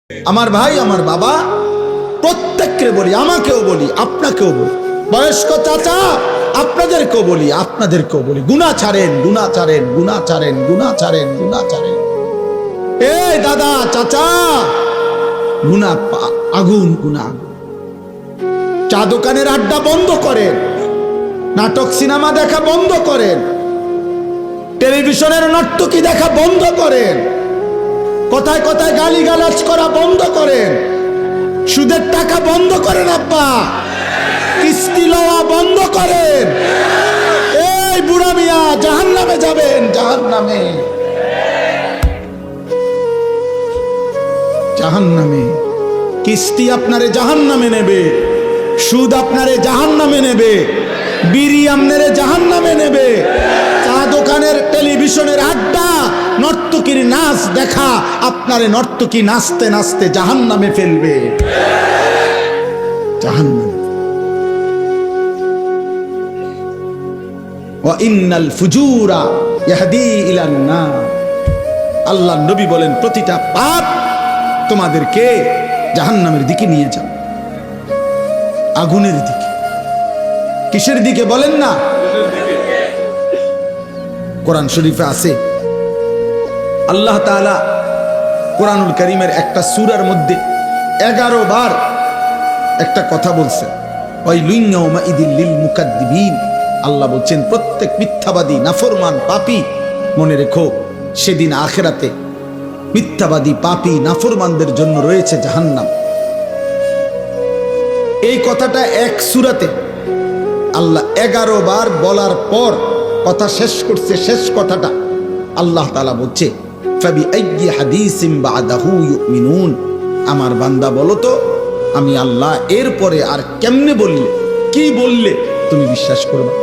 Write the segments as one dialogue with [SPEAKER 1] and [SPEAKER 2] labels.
[SPEAKER 1] আমার ভাই, আমার বাবা, প্রত্যেককে বলি, আমাকেও বলি, আপনাকেও বলি, বয়স্ক চাচা আপনাদেরকেও বলি, আপনাদেরকেও বলি, গুনাহ ছাড়েন, গুনাহ ছাড়েন, গুনাহ ছাড়েন, গুনাহ ছাড়েন, গুনাহ ছাড়েন। এই দাদা, চাচা, গুনাহ আগুন, গুনাহ। চা দোকানের আড্ডা বন্ধ করেন, নাটক সিনেমা দেখা বন্ধ করেন, টেলিভিশনের নর্তকী দেখা বন্ধ করেন, কথায় কথায় গালিগালাজ করা বন্ধ করেন, সুদের টাকা বন্ধ করেন, আব্বা কিস্তি লওয়া বন্ধ করেন। এই বুড়া মিয়া জাহান্নামে যাবেন, জাহান্নামে, জাহান্নামে। কিস্তি আপনারে জাহান্নামে নেবে, সুদ আপনারে জাহান্নামে নেবে, বিড়ি আপনারে জাহান্নামে নেবে, চা দোকানের টেলিভিশনের আড্ডা, নর্তকীর নাচ দেখা আপনারে নর্তকী নাচতে নাচতে জাহান্নামে ফেলবে, জাহান্নামে। ওয়া ইন্নাল ফুজুরা ইয়াহদি ইলান নার। আল্লাহর নবী বলেন, প্রতিটা পাপ তোমাদেরকে জাহান্নামের দিকে নিয়ে যাবে, আগুনের দিকে। কিসের দিকে বলেন না? কোরআন শরীফে আছে, আল্লাহ তাআলা কোরআনুল কারীমের একটা সূরার মধ্যে 11 বার একটা কথা বলছেন, ওয়াইলুন ইয়াউমাইযিল লিল মুকাদ্দিবিন। আল্লাহ বলছেন, প্রত্যেক মিথ্যাবাদী, নাফরমান, পাপী, মনে রেখো সেদিন আখিরাতে মিথ্যাবাদী, পাপী, নাফরমানদের জন্য রয়েছে জাহান্নাম। এই কথাটা এক সূরাতে আল্লাহ 11 বার বলার পর কথা শেষ করছে, শেষ কথাটা আল্লাহ তাআলা বলছে, ফাবিআইয়ি হাদিসিন বাদাহু ইউমিনুন। আমার বান্দা বলো তো, আমি আল্লাহ এরপরে আর কেমনে বললে, কি বললে তুমি বিশ্বাস করবে?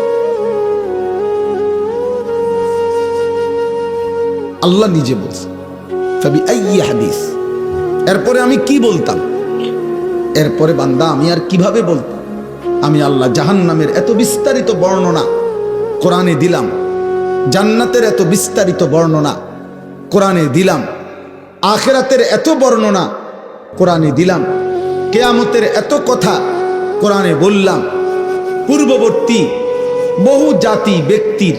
[SPEAKER 1] আল্লাহ নিজে বলছে, ফাবিআইয়ি হাদিস, এরপরে আমি কি বলতাম, এরপরে বান্দা আমি আর কিভাবে বলতাম? আমি আল্লাহ জাহান্নামের এত বিস্তারিত বর্ণনা কোরআনে দিলাম, জান্নাতের এত বিস্তারিত বর্ণনা কোরআনে দিলাম, আখিরাতের এত বর্ণনা কোরআনে দিলাম, কিয়ামতের এত কথা কোরআনে বললাম, পূর্ববর্তী বহু জাতি ব্যক্তির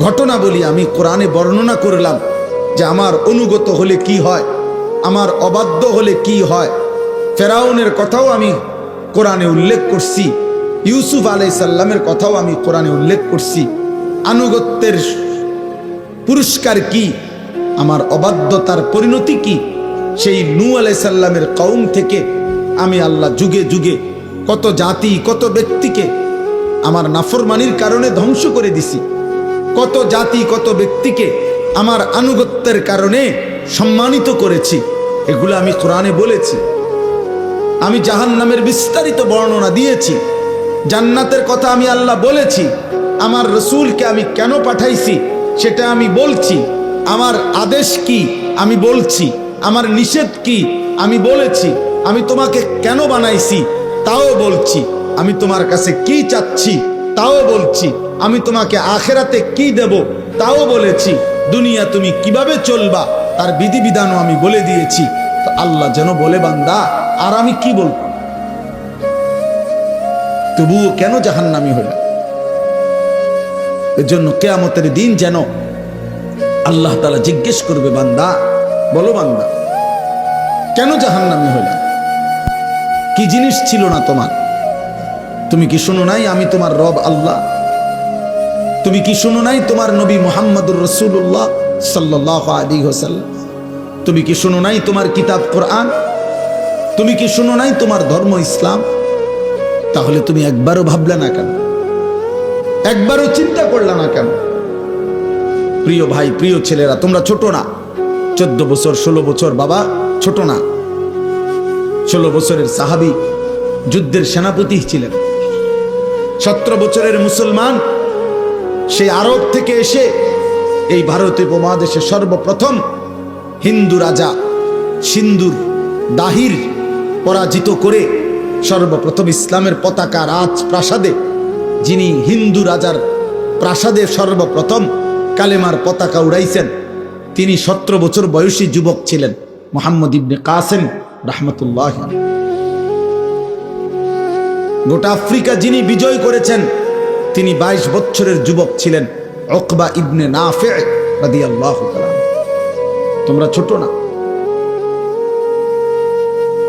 [SPEAKER 1] ঘটনা বলি আমি কোরআনে বর্ণনা করলাম, যে আমার অনুগত হলে কি হয়, আমার অবাধ্য হলে কি হয়। ফেরাউনের কথাও আমি কোরআনে উল্লেখ করছি, ইউসুফ আলাইহিস সালামের কথাও আমি কোরআনে উল্লেখ করছি। আনুগত্যের পুরস্কার কি, আমার অবাধ্যতার পরিণতি কি। সেই নূহ আলাইহিস সালামের কওম থেকে আমি আল্লাহ যুগে যুগে কত জাতি, কত ব্যক্তিকে আমার নাফরমানির কারণে ধ্বংস করে দিছি, কত জাতি, কত ব্যক্তিকে আমার আনুগত্যের কারণে সম্মানিত করেছি। এগুলো আমি কোরআনে বলেছি। আমি জাহান্নামের বিস্তারিত বর্ণনা দিয়েছি, জান্নাতের কথা আমি আল্লাহ বলেছি, আমার রসুলকে আমি কেন পাঠাইছি সেটা আমি বলছি, আমার আদেশ কি আমি বলছি, আমার নিষেধ কি আমি বলেছি, আমি তোমাকে কেন বানাইছি তাও বলছি, আমি তোমার কাছে কি চাচ্ছি তাও বলছি, আমি তোমাকে আখিরাতে কি দেব তাও বলেছি, দুনিয়া তুমি কিভাবে চলবা তার বিধিবিধানও আমি বলে দিয়েছি। তো আল্লাহ যেন বলে, বান্দা আর আমি কি বলবো? তবুও কেন জাহান্নামী হইল? এর জন্য কিয়ামতের দিন যেন আল্লাহ তাআলা জিজ্ঞেস করবে, বান্দা বলো, বান্দা কেন জাহান্নামী হইল? কি জিনিস ছিল না তোমার? তুমি কি শোনো নাই আমি তোমার রব আল্লাহ? তুমি কি শোনো নাই তোমার নবী মুহাম্মদুর রাসূলুল্লাহ সাল্লাল্লাহু আলাইহি ওয়াসাল্লাম? তুমি কি শোনো নাই তোমার কিতাব কোরআন? তুমি কি শোনো নাই তোমার ধর্ম ইসলাম? তাহলে তুমি একবারও ভাবলে না কেন? একবারও চিন্তা করলে না কেন? প্রিয় ভাই, প্রিয় ছেলেরা, তোমরা ছোট না, 14 বছর 16 বছর, বাবা ছোট না। 16 বছরের সাহাবী যুদ্ধের সেনাপতি ছিলেন। 17 বছরের মুসলমান, সেই আরব থেকে এসে এই ভারতীয় উপমহাদেশে সর্বপ্রথম হিন্দু রাজা সিন্ধুর দাহির পরাজিত করে সর্বপ্রথম ইসলামের পতাকা রাজপ্রাসাদে, যিনি হিন্দু রাজার প্রাসাদে সর্বপ্রথম কালেমার পতাকা উড়াইছেন, তিনি 17 বছর বয়সী যুবক ছিলেন, মুহাম্মদ ইবনে কাসেম রাহমাতুল্লাহ। গোটা আফ্রিকা যিনি বিজয় করেছেন তিনি 22 বছরের যুবক ছিলেন, উকবা ইবনে নাফি রাদিয়াল্লাহু তাআলা। তোমরা ছোট না,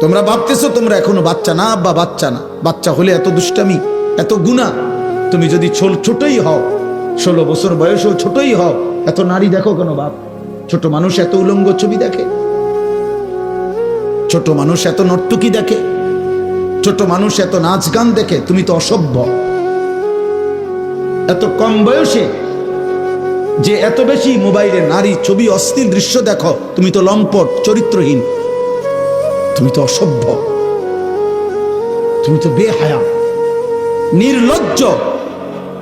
[SPEAKER 1] তোমরা ভাবতেছো তোমরা এখনো বাচ্চা না। আব্বা বাচ্চা না, বাচ্চা হলে এত দুষ্টামি এত গুনাহ। তুমি যদি ছোটই হও, 16 বছর বয়সেও ছোটই হও, এত নারী দেখো কেন বাপ? ছোট মানুষ এত উলঙ্গ ছবি দেখে, ছোট মানুষ এত নর্তকী দেখে, ছোট মানুষ এত নাচ গান দেখে। তুমি তো অসভ্য। এত কম বয়সে যে এত বেশি মোবাইলে নারী ছবি অশ্লীল দৃশ্য দেখো, তুমি তো লম্পট, চরিত্রহীন, তুমি তো অসভ্য, তুমি তো বেহায়া, নির্লজ্জ।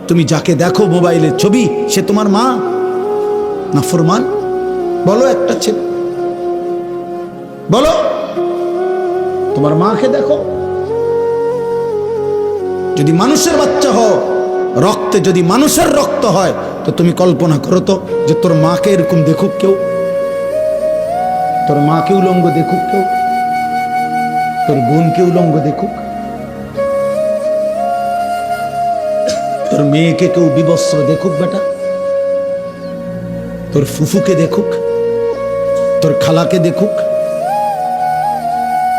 [SPEAKER 1] তুমি যাকে দেখো মোবাইলে ছবি, সে তোমার মা না ফরমান? বলো একটা ছেলে, বলো তোমার মাকে দেখো। যদি মানুষের বাচ্চা হও, রক্তে যদি মানুষের রক্ত হয়, তো তুমি কল্পনা করো তো যে তোর মাকে এরকম দেখুক কেউ, তোর মাকে উলঙ্গ দেখুক কেউ, তোর বোনকে উলঙ্গ দেখুক, তোর মেয়েকে কেউ বিবস্ত্র দেখুক বেটা, তোর ফুফুকে দেখুক, তোর খালাকে দেখুক।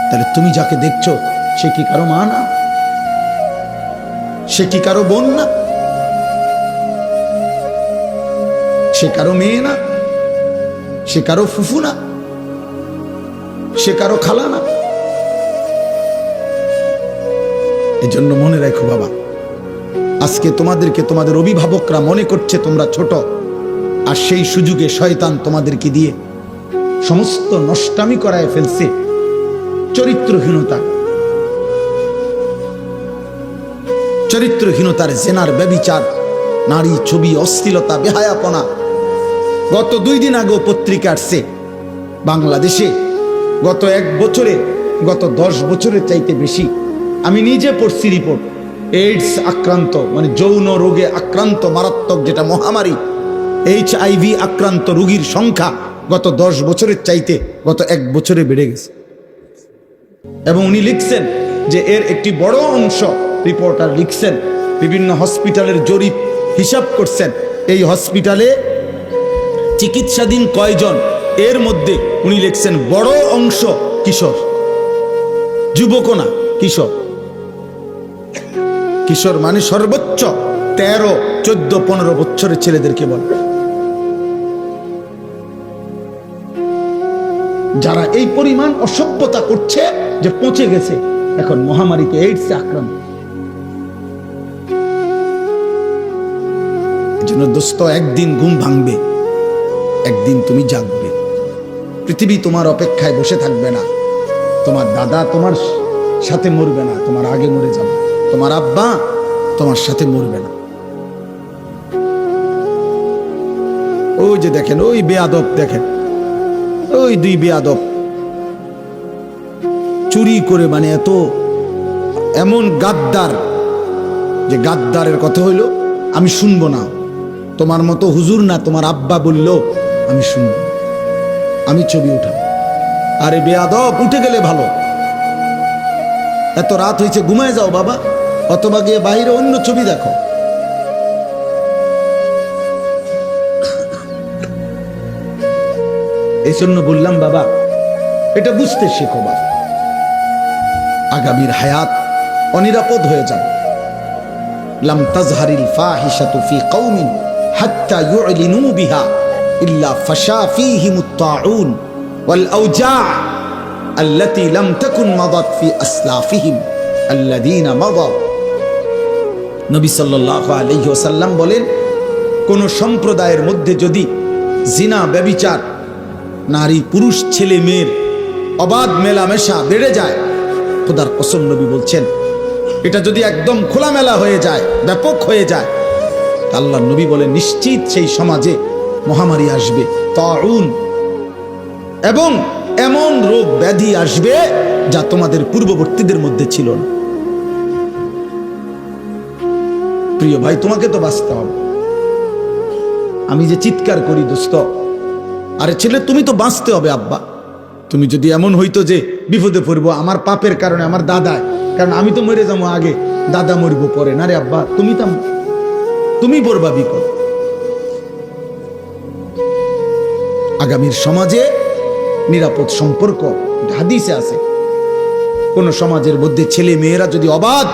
[SPEAKER 1] তাহলে তুমি যাকে দেখছো সে কি কারো মা না? সে কি কারো বোন না? সে কারো মেয়ে না? সে কারো ফুফু না? সে কারো খালা না? এজন্য মনে রাখো বাবা, আজকে তোমাদেরকে তোমাদের অভিভাবকরা মনে করছে তোমরা ছোট, আর সেই সুযোগে শয়তান তোমাদেরকে দিয়ে সমস্ত নষ্টামি করায় ফেলছে। চরিত্রহীনতা, চরিত্রহীনতার জেনার, ব্যভিচার, নারী ছবি, অশ্লীলতা, বেহায়াপনা। গত 2 দিন আগেও পত্রিকা আসছে বাংলাদেশে গত 1 বছরে, গত 10 বছরের চাইতে বেশি, আমি নিজে পড়ছি রিপোর্ট, এইডস আক্রান্ত, মানে যৌন রোগে আক্রান্ত মারাত্মক যেটা মহামারী, HIV আক্রান্ত রোগীর সংখ্যা গত 10 বছরের চাইতে গত 1 বছরে বেড়ে গেছে। এবং উনি লিখছেন যে এর একটি বড় অংশ, রিপোর্টার লিখছেন, বিভিন্ন হসপিটালের জরিপ হিসাব করছেন, এই হসপিটালে চিকিৎসাধীন কয়জন, এর মধ্যে উনি লিখছেন বড় অংশ কিশোর, যুবক না, কিশোর। কিশোর মানে সর্বোচ্চ 13, 14, 15 বছরের ছেলেদেরকে বলে, যারা এই পরিমাণ অসভ্যতা করছে যে পৌঁছে গেছে এখন মহামারীতে, এইডসে আক্রান্ত। এজন্য দোস্ত, একদিন ঘুম ভাঙবে, একদিন তুমি জাগবে। পৃথিবী তোমার অপেক্ষায় বসে থাকবে না। তোমার দাদা তোমার সাথে মরবে না, তোমার আগে মরে যাবে। তোমার আব্বা তোমার সাথে মরবে না। ওই যে দেখেন, ওই বেয়াদব দেখেন, ওই 2 বেয়াদব চুরি করে, মানে এত এমন গাদ্দার, যে গাদ্দারের কথা হইল আমি শুনবো না, তোমার মতো হুজুর না, তোমার আব্বা বললো আমি শুনবো, আমি ছবি উঠাবো। আরে বেয়াদব, উঠে গেলে ভালো, এত রাত হয়েছে ঘুমায় যাও বাবা, অথবা গিয়ে বাইরে অন্য ছবি দেখো। এই জন্য বললাম বাবা, এটা বুঝতে শেখো বাবা, আগামীর হায়াত অনিরাপদ হয়ে যাবে। লাম তাজহারিল ফাহিশাতু ফি কওমিন হাত্তা ইউলিনু বিহা ইল্লা ফাশা ফীহিমুত তাউন ওয়াল আওজা আল্লাতী লাম তাকুন মাদাত ফি আসলাফিহিম আল্লাযীনা মাদাউ। নবী সাল্লাল্লাহু আলাইহি ওয়াসাল্লাম বলেন, কোন সম্প্রদায়ের মধ্যে যদি জিনা, ব্যভিচার, নারী পুরুষ ছেলে মেয়ের অবাধ মেলামেশা বেড়ে যায়, খোদার কসম নবী বলছেন, এটা যদি একদম খোলামেলা হয়ে যায়, ব্যাপক হয়ে যায়, আল্লাহর নবী বলেন নিশ্চিত সেই সমাজে মহামারী আসবে, তাউন, এবং এমন রোগ ব্যাধি আসবে যা তোমাদের পূর্ববর্তীদের মধ্যে ছিল না। প্রিয় ভাই, তোমাকে তো বাঁচতে হবে। আমি যে চিৎকার করি দোস্ত, আরে ছেলে তুমি তো বাঁচতে হবে আব্বা, তুমি যদি এমন হইতো যে বিপদে পড়বো আমার পাপের কারণে, আমার দাদা, কারণ আমি তো মরে যাবো আগে, দাদা মরবো পরে, না রে আব্বা তুমি পড়বা বিপদ। আগামীর সমাজে নিরাপদ সম্পর্ক হাদিসে আছে, কোন সমাজের মধ্যে ছেলে মেয়েরা যদি অবাধ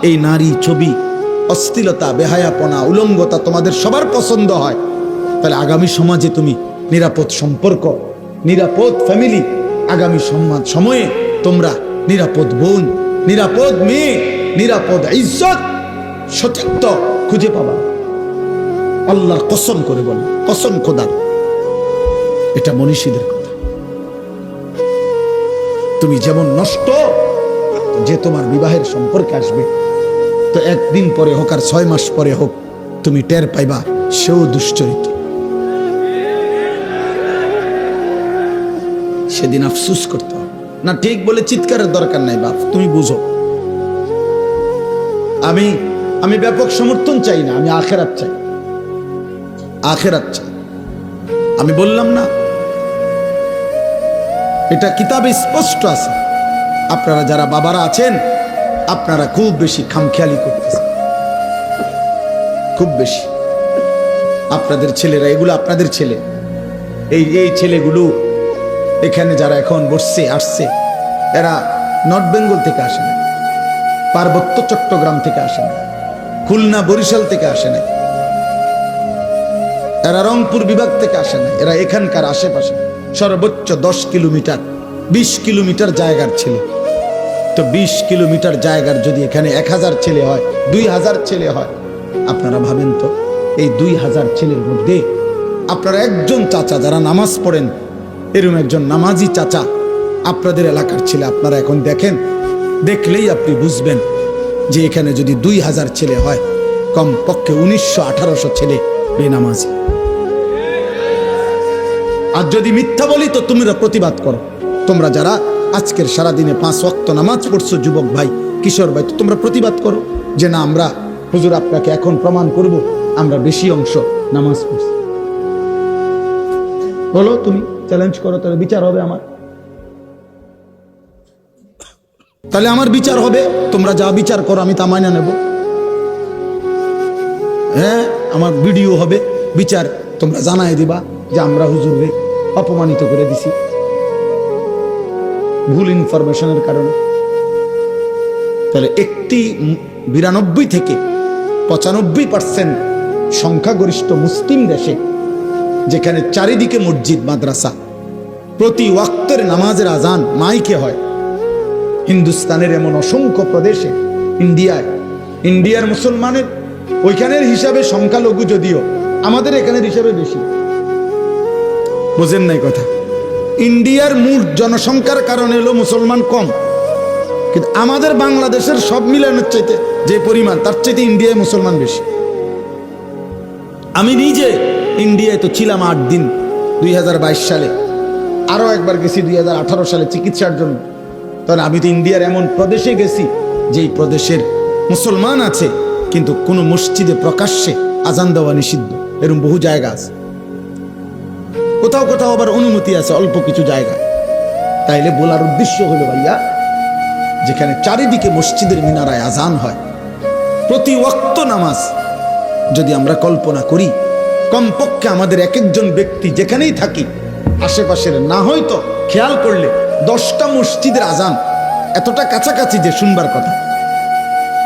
[SPEAKER 1] এই নারী ছবি, অশ্লীলতা, বেহায়াপনা, উলঙ্গতা তোমাদের সবার পছন্দ হয়, তাহলে আগামী সমাজে তুমি নিরাপদ সম্পর্ক, নিরাপদ ফ্যামিলি, আগামী সময়ে তোমরা নিরাপদ বোন, নিরাপদ মেয়ে, নিরাপদ ইজ্জত, সতীত্ব খুঁজে পাবা। আল্লাহর কসম করে বলি, কসম খোদার, এটা মনীষীদের কথা। তুমি যেমন নষ্ট, যে তোমার বিবাহের সম্পর্কে আসবে, তো একদিন পরে হোক আর 6 মাস পরে হোক, তুমি টের পাইবা সেও দুশ্চরিত্র। সেদিন আফসুস করতে হবে না। ঠিক বলে চিৎকারের দরকার নাই বাপ, তুমি বুঝো। আমি ব্যাপক সমর্থন চাই না, আমি আখেরাত চাই, আখেরাত চাই। আমি বললাম না, এটা কিতাবে স্পষ্ট আছে। আপনারা যারা বাবারা আছেন, আপনারা খুব বেশি খামখেয়ালি করতেছেন, খুব বেশি। আপনাদের ছেলেরা, এগুলো আপনাদের ছেলে, এই ছেলেগুলো এখানে যারা এখন বসছে, আসছে, এরা নর্থ বেঙ্গল থেকে আসে না, পার্বত্য চট্টগ্রাম থেকে আসে না, খুলনা বরিশাল থেকে আসে না, এরা রংপুর বিভাগ থেকে আসে না, এরা এখানকার আশেপাশে সর্বোচ্চ 10 কিলোমিটার 20 কিলোমিটার জায়গার ছেলে। তো 20 কিলোমিটার জায়গার যদি এখানে 1000 ছেলে হয়, 2000 ছেলে হয়, আপনারা ভাবেন তো এই 2000 ছেলের মধ্যে আপনারা একজন চাচা যারা নামাজ পড়েন, এরকম একজন নামাজি চাচা আপনাদের এলাকার ছেলে, আপনারা এখন দেখেন, দেখলেই আপনি বুঝবেন যে এখানে যদি 2000 ছেলে হয়, কমপক্ষে 1900-1800 ছেলে বেনামাজি। আর যদি মিথ্যা বলি তো তোমরা প্রতিবাদ করো। তোমরা যারা আজকের সারাদিনে 5 ওয়াক্ত নামাজ পড়ছো, যুবক ভাই, কিশোর ভাই, তো তোমরা প্রতিবাদ করো যে না, আমরা হুজুর আপনাকে এখন প্রমাণ করব আমরা বেশি অংশ নামাজ পড়ছি। বলো, তুমি চ্যালেঞ্জ করো, তাহলে বিচার হবে আমার, তাহলে আমার বিচার হবে। তোমরা যা বিচার করো আমি তা মাইনা নেব। হ্যাঁ, আমার ভিডিও হবে, বিচার তোমরা জানাই দিবা যে আমরা হুজুরকে অপমানিত করে দিছি ভুল ইনফরমেশনের কারণে। তাহলে একটি 92 থেকে 95% সংখ্যাগরিষ্ঠ মুসলিম দেশে, যেখানে চারিদিকে মসজিদ মাদ্রাসা, প্রতি ওয়াক্তের নামাজের আজান মাইকে হয়, হিন্দুস্তানের এমন অসংখ্য প্রদেশে, ইন্ডিয়ার মুসলমানের ওইখানের হিসাবে সংখ্যালঘু যদিও, আমাদের এখানের হিসাবে বেশি। বোঝেন নাই কথা? ইন্ডিয়ার মোট জনসংখ্যার কারণে হলো মুসলমান কম, কিন্তু আমাদের বাংলাদেশের সব মিলানোর চাইতে যে পরিমাণ, তার চাইতে ইন্ডিয়ায় মুসলমান বেশি। আমি নিজে ইন্ডিয়ায় তো ছিলাম 8 দিন 2022 সালে, আরো একবার গেছি 2018 সালে চিকিৎসার জন্য। তাহলে আমি তো ইন্ডিয়ার এমন প্রদেশে গেছি যেই প্রদেশের মুসলমান আছে কিন্তু কোনো মসজিদে প্রকাশ্যে আজান দেওয়া নিষিদ্ধ, এরকম বহু জায়গা আছে। কোথাও কোথাও আবার অনুমতি আছে অল্প কিছু জায়গা। তাইলে বলার উদ্দেশ্য হলো ভাইয়া, যেখানে চারিদিকে মসজিদের মিনারায় আজান হয়, প্রতি ওয়াক্ত নামাজ যদি আমরা কল্পনা করি, কমপক্ষে আমাদের এক একজন ব্যক্তি যেখানেই থাকি আশেপাশের না হয়তো খেয়াল করলে 10টা মসজিদের আজান এতটা কাছাকাছি যে শুনবার কথা।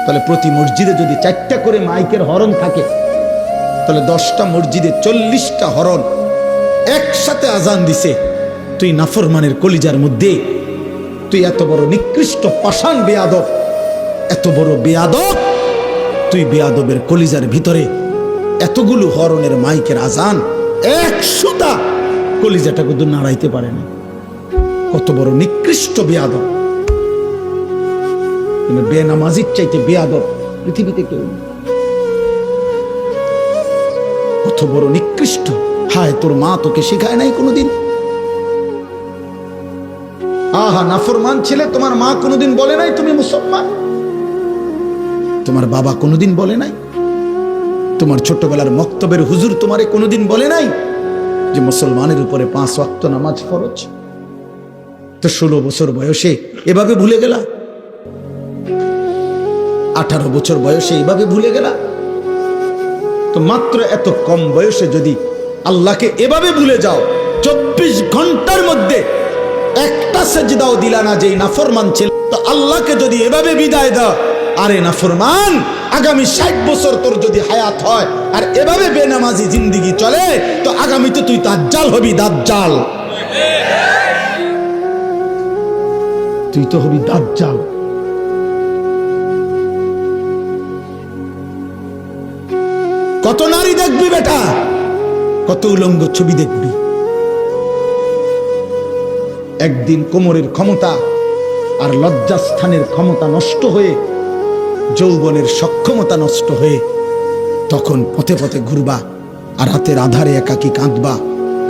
[SPEAKER 1] তাহলে প্রতি মসজিদে যদি 4টা করে মাইকের হরন থাকে, তাহলে 10টা মসজিদে 40টা হরন একসাথে আজান দিছে। তুই নাফরমানের কলিজার মধ্যে, তুই এত বড় নিকৃষ্ট পাষাণ বেয়াদব, এত বড় বেয়াদব, তুই বেয়াদবের কলিজার ভিতরে এতগুলো হরনের মাইকের আজান, 100টা কলিজাটা কিন্তু নাড়াইতে পারে না। কত বড় নিকৃষ্ট বেয়াদব! বেনামাজির চাইতে বেয়াদব পৃথিবীতে কেউ নেই। কত বড় নিকৃষ্ট! হায়, তোর মা তোকে শেখায় নাই কোনোদিন? আহা, নাফরমান ছেলে, তোমার মা কোনোদিন বলে নাই তুমি মুসলমান? তোমার বাবা কোনোদিন বলে নাই? তোমার ছোটবেলার মক্তবের হুজুর তোমারে কোনোদিন বলে নাই যে মুসলমানের উপরে 5 ওয়াক্ত নামাজ ফরজ? তো 16 বছর বয়সে এভাবে ভুলে গেলা, 18 বছর বয়সে এভাবে ভুলে গেলা। তো মাত্র এত কম বয়সে যদি আল্লাহকে এভাবে ভুলে যাও, 24 ঘন্টার মধ্যে একটা সেজদাও দিলা না যেই নাফরমান ছিল, তো আল্লাহকে যদি এভাবে বিদায় দাও, আরে নাফরমান, আগামী 60 বছর তোর যদি হায়াত হয় আর এভাবে বেনামাজি জিন্দেগি চলে, তো আগামীতে তুই দাজ্জাল হবি, দাজ্জাল। তুই তো হবি দাজ্জাল। কত নারী দেখবি বেটা, কত উলঙ্গ ছবি দেখবি। একদিন কোমরের ক্ষমতা আর লজ্জাস্থানের ক্ষমতা নষ্ট হয়ে, যৌবনের সক্ষমতা নষ্ট হয়ে, তখন পথে পথে ঘুরবা আর রাতের আধারে একাকী কাঁদবা,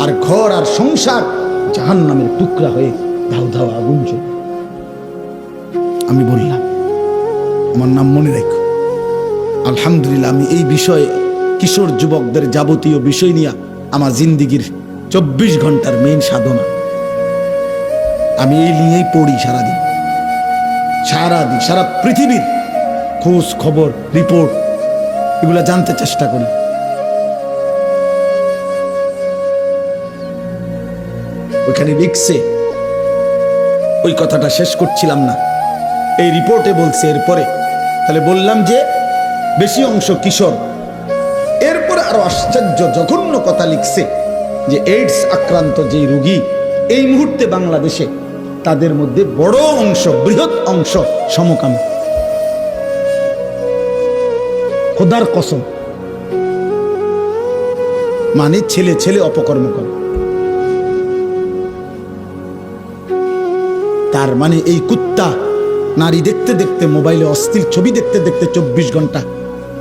[SPEAKER 1] আর ঘর আর সংসার জাহান্নামের টুকরা হয়ে ধাউ ধাউ আগুন জ্বলবে। আমি বললাম, আমার নাম মনে রাখো। আলহামদুলিল্লাহ, আমি এই বিষয়ে কিশোর যুবকদের যাবতীয় বিষয় নিয়ে আমার জিন্দিগির 24 ঘন্টার মেইন সাধনা, আমি এই নিয়েই পড়ি সারাদিন, সারা পৃথিবীর খোঁজ খবর, রিপোর্ট, এগুলা জানতে চেষ্টা করি। ওইখানে লিখছে, ওই কথাটা শেষ করছিলাম না, এই রিপোর্টে বলছে এরপরে, তাহলে বললাম যে বেশি অংশ কিশোর। এরপরে আরো আশ্চর্য জঘন্য কথা লিখছে যে এইডস আক্রান্ত যে রোগী এই মুহূর্তে বাংলাদেশে, তাদের মধ্যে বড় অংশ, বৃহৎ অংশ সমকামী। খোদার কসম, মানে ছেলে ছেলে অপকর্ম করে। তার মানে এই কুত্তা নারী দেখতে দেখতে, মোবাইলে অশ্লীল ছবি দেখতে দেখতে 24 ঘন্টা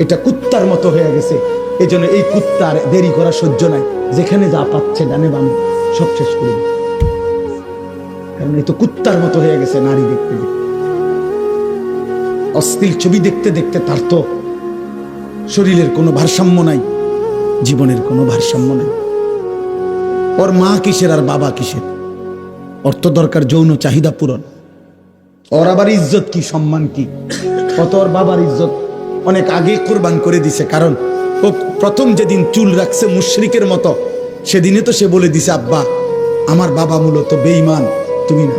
[SPEAKER 1] এটা কুত্তার মতো হয়ে গেছে। এই জন্য এই কুত্তার দেরি করা সহ্য নাই, যেখানে যা পাচ্ছে ডানে বামে সব শেষ করে, কারণ এই তো কুত্তার মতো হয়ে গেছে নারী দেখতে দেখতে, অশ্লীল ছবি দেখতে দেখতে। তার তো শরীরের কোনো ভারসাম্য নাই, জীবনের কোনো ভারসাম্য নাই। ওর মা কিসের আর বাবা কিসের? ওর তো দরকার যৌন চাহিদা পূরণ। ওর আবার ইজ্জত কি, সম্মান কি? কত ওর বাবার ইজ্জত অনেক আগে কুরবান করে দিছে, কারণ ও প্রথম যেদিন চুল রাখছে মুশরিকের মতো, সেদিনে তো সে বলে দিছে, আব্বা আমার বাবা মূলত বেঈমান, তুমি না।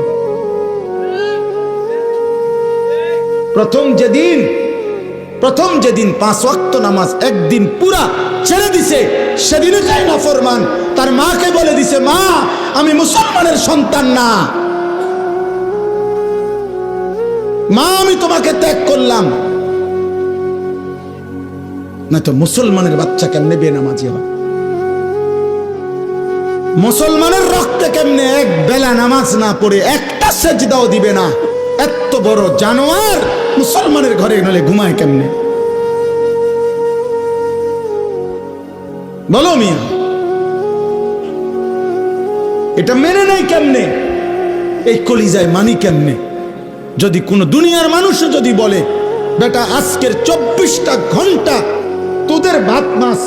[SPEAKER 1] প্রথম যেদিন 5 ওয়াক্ত নামাজ একদিন পুরা ছেড়ে দিছে, সেদিনে যাই না ফরমান তার মাকে বলে দিছে, মা আমি মুসলমানের সন্তান না, মা আমি তোমাকে ত্যাগ করলাম। না তো মুসলমানের বাচ্চা কেমনে বেনামাজি হয়? মুসলমানের রক্তে কেমনে এক বেলা নামাজ না পড়ে একটা সেজদাও দিবে না? এত বড় জানোয়ার মুসলমানের ঘরে নলে ঘুমায় কেমনে? বলো মিয়া, এটা মেনে নেই কেমনে? এই কলিজায় মানি কেমনে? যদি কোন দুনিয়ার মানুষ যদি বলে, বেটা আজকের 24টা ঘন্টা তোদের ভাত মাছ,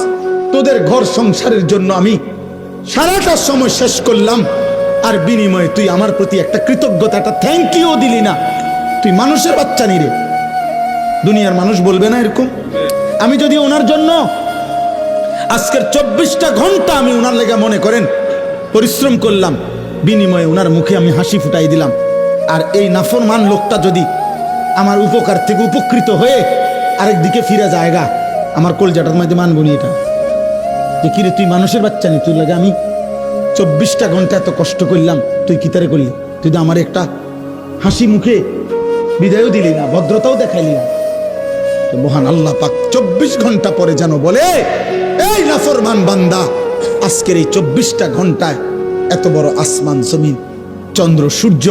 [SPEAKER 1] তোদের ঘর সংসারের জন্য আমি সারাটা সময় শেষ করলাম, আর বিনিময়ে তুই আমার প্রতি একটা কৃতজ্ঞতা, একটা থ্যাংক ইউ দিলি না, তুই মানুষের বাচ্চা নি রে। দুনিয়ার মানুষ বলবে না এরকম? আমি যদি ওনার জন্য আজকের 24টা ঘন্টা আমি ওনার লেগে মনে করেন পরিশ্রম করলাম, বিনিময়ে ওনার মুখে আমি হাসি ফুটাই দিলাম, আর এই নাফরমান লোকটা যদি আমার উপকার থেকে উপকৃত হয়ে আরেকদিকে ফিরে জায়গা, আমার কলজাটার মধ্যে মানবো নি এটা, যে কিরে তুই মানুষের বাচ্চা নি, তুই লাগে আমি 24টা ঘন্টা এত কষ্ট করলাম, তুই কি তারে করলি? তুই তো আমার একটা হাসি মুখে বিদায়ও দিলি না, ভদ্রতাও দেখাইলি না। তো মহান আল্লাহ পাক 24 ঘন্টা পরে যেন বলে, এই নাফরমান বান্দা, আজকের এই 24টা ঘন্টায় এত বড় আসমান জমিন, চন্দ্র সূর্য,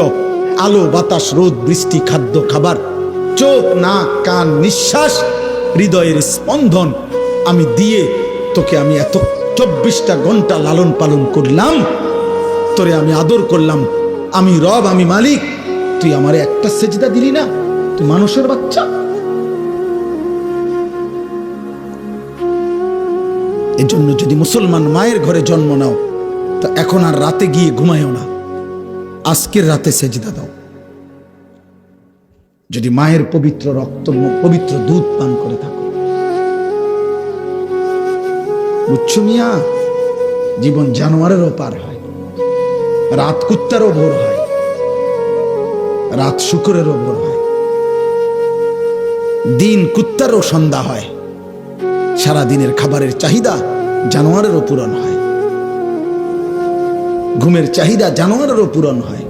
[SPEAKER 1] আলো বাতাস, রোদ বৃষ্টি, খাদ্য খাবার, চোখ নাক কান নিঃশ্বাস, হৃদয়ের স্পন্দন আমি দিয়ে তোকে আমি এত 24টা ঘন্টা লালন পালন করলাম, তোরে আমি আদর করলাম, আমি রব, আমি মালিক, তুই আমারে একটা সেজদা দিলি না? তুই মানুষের বাচ্চা। এজন্য যদি মুসলমান মায়ের ঘরে জন্ম নাও, তো এখন আর রাতে গিয়ে ঘুমায়ও না, আজকের রাতে সেজদা দাও। যদি মায়ের পবিত্র রক্ত, পবিত্র দুধ পান করে থাকো, বুঝছো মিয়া? জীবন জানোয়ারেরও পার হয়, রাত কুত্তারও ভোর হয়, রাত শুকরেরও ভোর হয়, দিন কুত্তারও সন্ধ্যা হয়, সারা দিনের খাবারের চাহিদা জানোয়ারেরও পূরণ হয়, ঘুমের চাহিদা জানোয়ারেরও পূরণ হয়,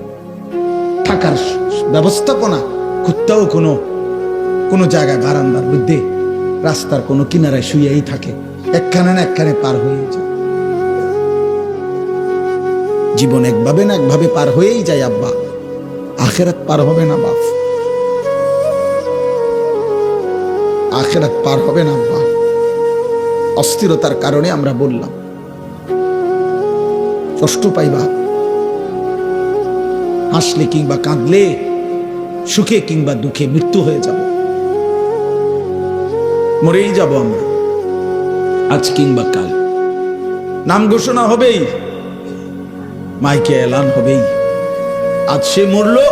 [SPEAKER 1] থাকার ব্যবস্থাপনা কুত্তাও কোনো জায়গায় বারান্দার মধ্যে রাস্তার কোনো কিনারায় শুয়েই থাকে, একখানে না একখানে পার হয়ে যায়। জীবন একভাবে না একভাবে পার হয়েই যায় আব্বা, আখেরাত পার হবে না বাপ, আখেরাত পার হবে না আব্বা। অস্থিরতার কারণে আমরা বললাম, কষ্ট পাইবা, হাসলে কিংবা কাঁদলে, সুখে কিংবা দুঃখে মৃত্যু হয়ে যাব, মরেই যাব আমরা, আজ কিংবা কাল। নাম ঘোষণা হবেই, মাইকে এলান হবেই, আজ সে মরলো,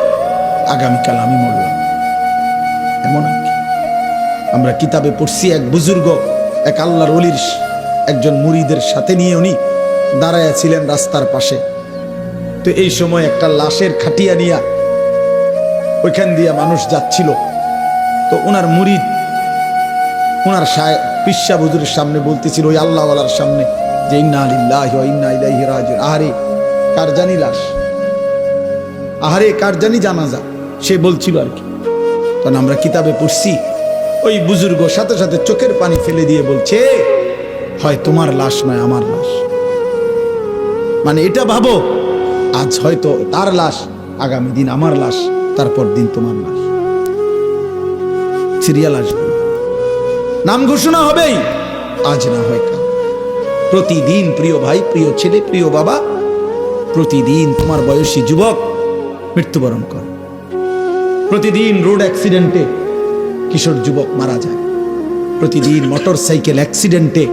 [SPEAKER 1] আগামীকাল আমি মরলাম, এমন কি? আমরা কিতাবে পড়ছি, এক বুজুর্গ এক আল্লাহর ওলির একজন মুরিদের সাথে নিয়ে উনি দাঁড়ায়া ছিলেন রাস্তার পাশে। তো এই সময় একটা লাশের খাটিয়া নিয়া ওইখান দিয়া মানুষ যাচ্ছিল। তো ওনার মুরিদ ওনার পিসা হুজুরের সামনে বলতেছিল, ওই আল্লাহওয়ালার সামনে, যে ইন্না লিল্লাহি ওয়া ইন্না ইলাইহি রাজিউন, আহারে কার জানি লাশ, আহারে কার জানি জানাজা, সে বলছিল আর কি। তখন আমরা কিতাবে পড়ছি, ওই বুজুর্গ সাথে সাথে চোখের পানি ফেলে দিয়ে বলছে, হয় তোমার লাশ নয় আমার লাশ। মানে এটা ভাবো, আজ হয়তো তার লাশ, আগামী দিন আমার লাশ, তারপর দিন তোমার লাশ, সিরিয়াল আসবে, নাম ঘোষণা হবেই, আজ না হয় কাল। প্রতিদিন প্রিয় ভাই, প্রিয় ছেলে, প্রিয় বাবা, প্রতিদিন তোমার বয়সী যুবক মৃত্যুবরণ করে। প্রতিদিন রোড অ্যাক্সিডেন্টে কিশোর যুবক মারা যায়, প্রতিদিন মোটর সাইকেল অ্যাক্সিডেন্টে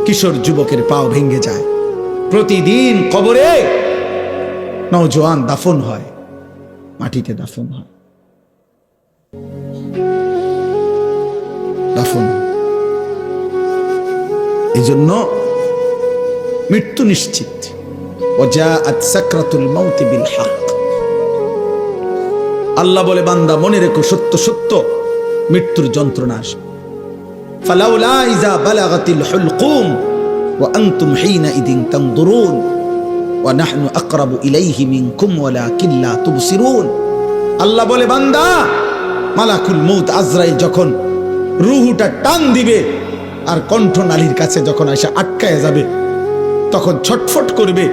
[SPEAKER 1] কিশোর যুবকের পাও ভেঙে যায়, প্রতিদিন কবরে নওজোয়ান দাফন হয়, মাটিতে দাফন হয়, দাফন। এই জন্য মৃত্যু নিশ্চিত। ওয়াজাআত সাকরাতুল মাউত বিল হক। আল্লাহ বলে, বান্দা মনে রেখো, সত্য সত্য মৃত্যুর যন্ত্রণা আসবে। ফালাউলা ইযা বালাগাতিল হুলকুম ওয়া আনতুম হিনাইদিন তানদুরুন ওয়া নাহনু আকরাবু ইলাইহি মিনকুম ওয়ালাকিন লা তুবসিরুন। আল্লাহ বলে, বান্দা মালাকুল মউত আজরাইল যখন রূহটা টান দিবে আর কণ্ঠনালীর কাছে যখন এসে আটকায় যাবে, তখন ছটফট করবে,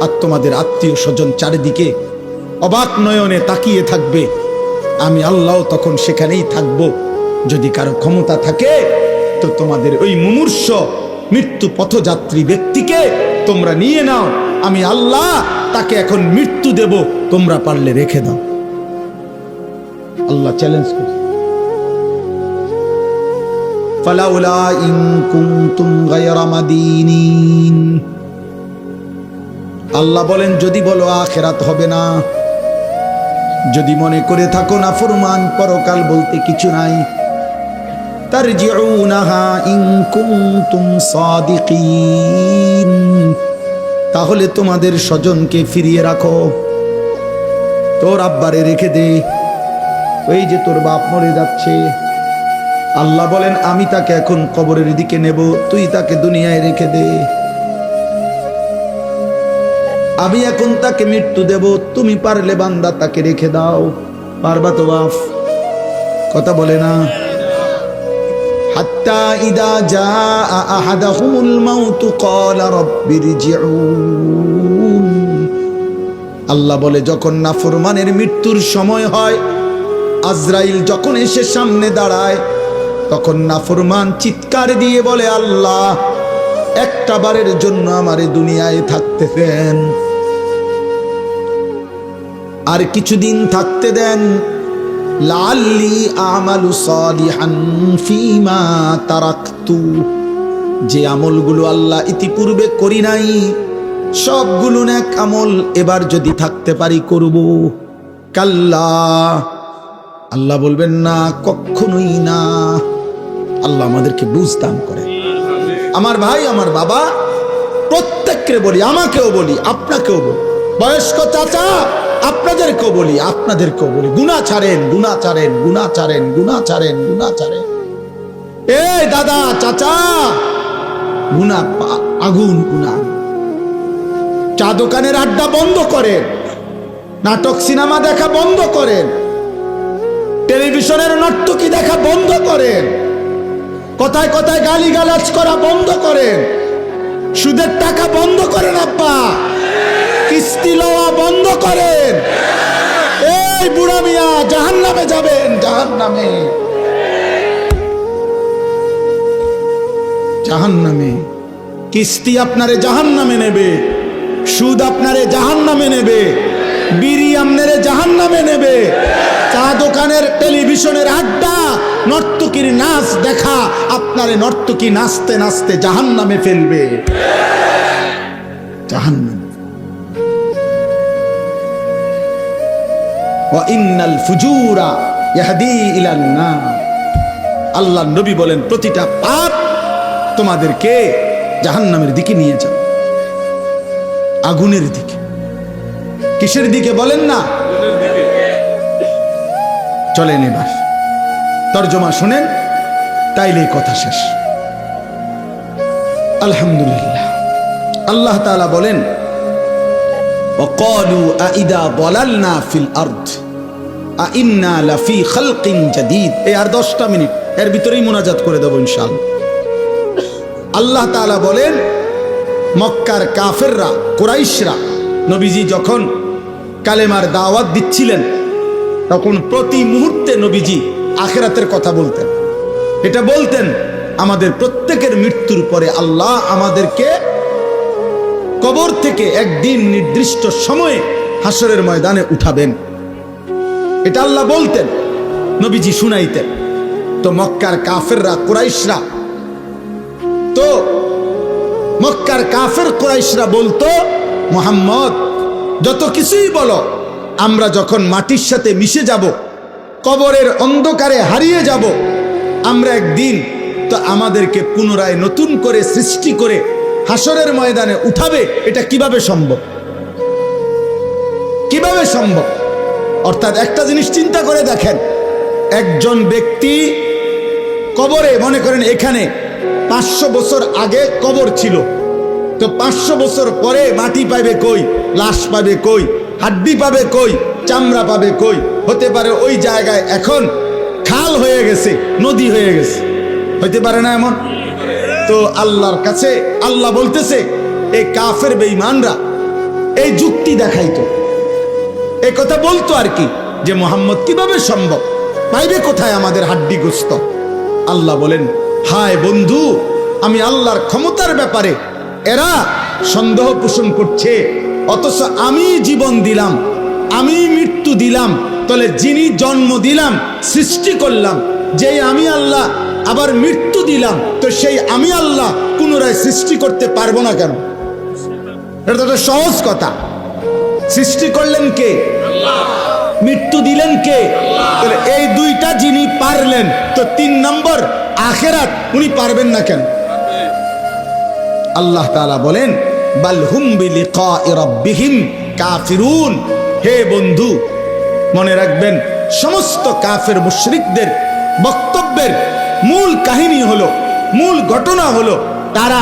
[SPEAKER 1] আর তোমাদের আত্মীয় স্বজন চারিদিকে অবাক নয়নে তাকিয়ে থাকবে। আমি আল্লাহ তখন সেখানেই থাকব। যদি কারো ক্ষমতা থাকে তো তোমাদের ওই মুমূর্ষ মৃত্যু পথযাত্রী ব্যক্তিকে তোমরা নিয়ে নাও, আমি আল্লাহ তাকে এখন মৃত্যু দেব, তোমরা পারলে রেখে দাও। আল্লাহ চ্যালেঞ্জ করছে, ফালাউলা ইন কুনতুম গায়রা মাদিনিন। আল্লাহ বলেন, যদি বলো আখিরাত হবে না, যদি মনে করে থাকো না ফরমান পরকাল বলতে কিছু নাই, তারজিউনাহা ইন কুনতুম সাদিকিন, তাহলে তোমাদের স্বজনকে ফিরিয়ে রাখো, তোর আব্বারে রেখে দে, ওই যে তোর বাপ মরে যাচ্ছে। আল্লাহ বলেন, আমি তাকে এখন কবরের দিকে নেব, তুই তাকে দুনিয়ায় রেখে দে। আমি এখন তাকে মৃত্যু দেব, তুমি পারলে বান্দা তাকে রেখে দাও। পারবা তো বাপ? কথা বলে না। হাত্তা ইদা জাআ আহাদাহুমুল মাউতু ক্বালা রাব্বিরজিউন। আল্লাহ বলে, যখন নাফরমানের মৃত্যুর সময় হয়, আজরাইল যখন এসে সামনে দাঁড়ায়, তখন নাফরমান চিৎকার দিয়ে বলে, আল্লাহ একটা বারের জন্য আমারে দুনিয়ায় থাকতে দেন, আর কিছুদিন থাকতে দেন, লাআল্লি আমালু সালিহান ফীমা তারাকতু, যে আমলগুলো আল্লাহ ইতিপূর্বে করি নাই সবগুলো নেক আমল এবার যদি থাকতে পারি করব। কাল্লা, আল্লাহ বলবেন না, কখনোই না। আল্লাহ আমাদেরকে বুঝ দান করে। আমার ভাই, আমার বাবা, প্রত্যেককে বলি, আমাকেও বলি, আপনাকেও বলি, বয়স্ক চাচা আপনাদেরকেও বলি, আপনাদেরকেও বলি, গুনাহ ছাড়েন, গুনাহ ছাড়েন, গুনাহ ছাড়েন, গুনাহ ছাড়েন, গুনাহ ছাড়েন। এই দাদা, চাচা, গুনাহ আগুন, গুনাহ। চা দোকানের আড্ডা বন্ধ করেন, নাটক সিনেমা দেখা বন্ধ করেন, টেলিভিশনের নর্তকী দেখা বন্ধ করেন, কথায় কথায় গালিগালাজ করা বন্ধ করেন, সুদের টাকা বন্ধ করেন, আব্বা কিস্তি লওয়া বন্ধ করেন। এই বুড়া মিয়া জাহান্নামে যাবেন, জাহান্নামে, জাহান্নামে। কিস্তি আপনারে জাহান্নামে নেবে, সুদ আপনারে জাহান্নামে নেবে, বিড়ি আপনারে জাহান্নামে নেবে, চা দোকানের টেলিভিশনের আড্ডা, নর্তকীর নাচ দেখা আপনারে নর্তকী নাচতে নাচতে জাহান্নামে ফেলবে, জাহান্নামে। ওয়া ইন্নাল ফুজুরা ইয়াহদি ইলান নার। আল্লাহর নবী বলেন, প্রতিটা পাপ তোমাদেরকে জাহান্নামের দিকে নিয়ে যাবে, আগুনের দিকে। কিসের দিকে বলেন না? চলেন এবার তরজমা শুনেন, তাইলে কথা শেষ। আলহামদুলিল্লাহ। আল্লাহ তাআলা বলেন, وقالوا أإذا ضللنا في الأرض أإنا لفي خلق جديد। এই আর 10টা মিনিট, এর ভিতরেই মুনাজাত করে দেব ইনশাআল্লাহ। আল্লাহ তাআলা বলেন, মক্কার কাফেররা, কুরাইশরা নবীজি যখন কালেমার দাওয়াত দিচ্ছিলেন, তখন প্রতি মুহূর্তে নবীজি আখিরাতের কথা বলতেন। এটা বলতেন, আমাদের প্রত্যেকের মৃত্যুর পরে আল্লাহ আমাদেরকে কবর থেকে একদিন নির্দিষ্ট সময়ে হাসরের ময়দানে উঠাবেন। এটা আল্লাহ বলতেন, নবীজি শুনাইতেন। তো মক্কার কাফেররা, কুরাইশরা, তো মক্কার কাফের কুরাইশরা বলতো, মুহাম্মদ যত কিছুই বলো, আমরা যখন মাটির সাথে মিশে যাব, কবরের অন্ধকারে হারিয়ে যাব, আমরা একদিন তো আমাদেরকে পুনরায় নতুন করে সৃষ্টি করে হাসরের ময়দানে উঠাবে। এটা কিভাবে সম্ভব? কিভাবে সম্ভব? অর্থাৎ একটা জিনিস চিন্তা করে দেখেন, একজন ব্যক্তি কবরে, মনে করেন এখানে 500 বছর আগে কবর ছিল, তো 500 বছর পরে মাটি পাবে কই, লাশ পাবে কই, হাড্ডি পাবে কই, চামড়া পাবে কই? হতে পারে ওই জায়গায় এখন খাল হয়ে গেছে, নদী হয়ে গেছে, হইতে পারে না এমন? তো আল্লাহর কাছে আল্লাহ বলতেছে, এই কাফের বেঈমানরা এই যুক্তি দেখাইতো, এই কথা বলতো আর কি, যে মুহাম্মদ কিভাবে সম্ভব, পাইবে কোথায় আমাদের হাড্ডি গোস্ত? আল্লাহ বলেন, হায় বন্ধু, আমি আল্লাহর ক্ষমতার ব্যাপারে এরা সন্দেহ পোষণ করছে, অথচ আমি জীবন দিলাম, আমি মৃত্যু দিলাম, তাহলে যিনি জন্ম দিলাম, সৃষ্টি করলাম, যেই আমি আল্লাহ আবার মৃত্যু দিলাম, তো সেই আমি আল্লাহ পুনরায় সৃষ্টি করতে পারবো না কেন? এটা তো একটা সহজ কথা। সৃষ্টি করলেন কে? মৃত্যু দিলেন কে? তাহলে এই দুইটা যিনি পারলেন, তো 3 নম্বর আখিরাত উনি পারবেন না কেন? আল্লাহ তাআলা বলেন, বাল হুম বিলিকাই রাব্বিহিম কাফিরুন। হে বন্ধু, মনে রাখবেন, সমস্ত কাফের মুশরিকদের বক্তব্যের মূল কাহিনী হলো, মূল ঘটনা হলো, তারা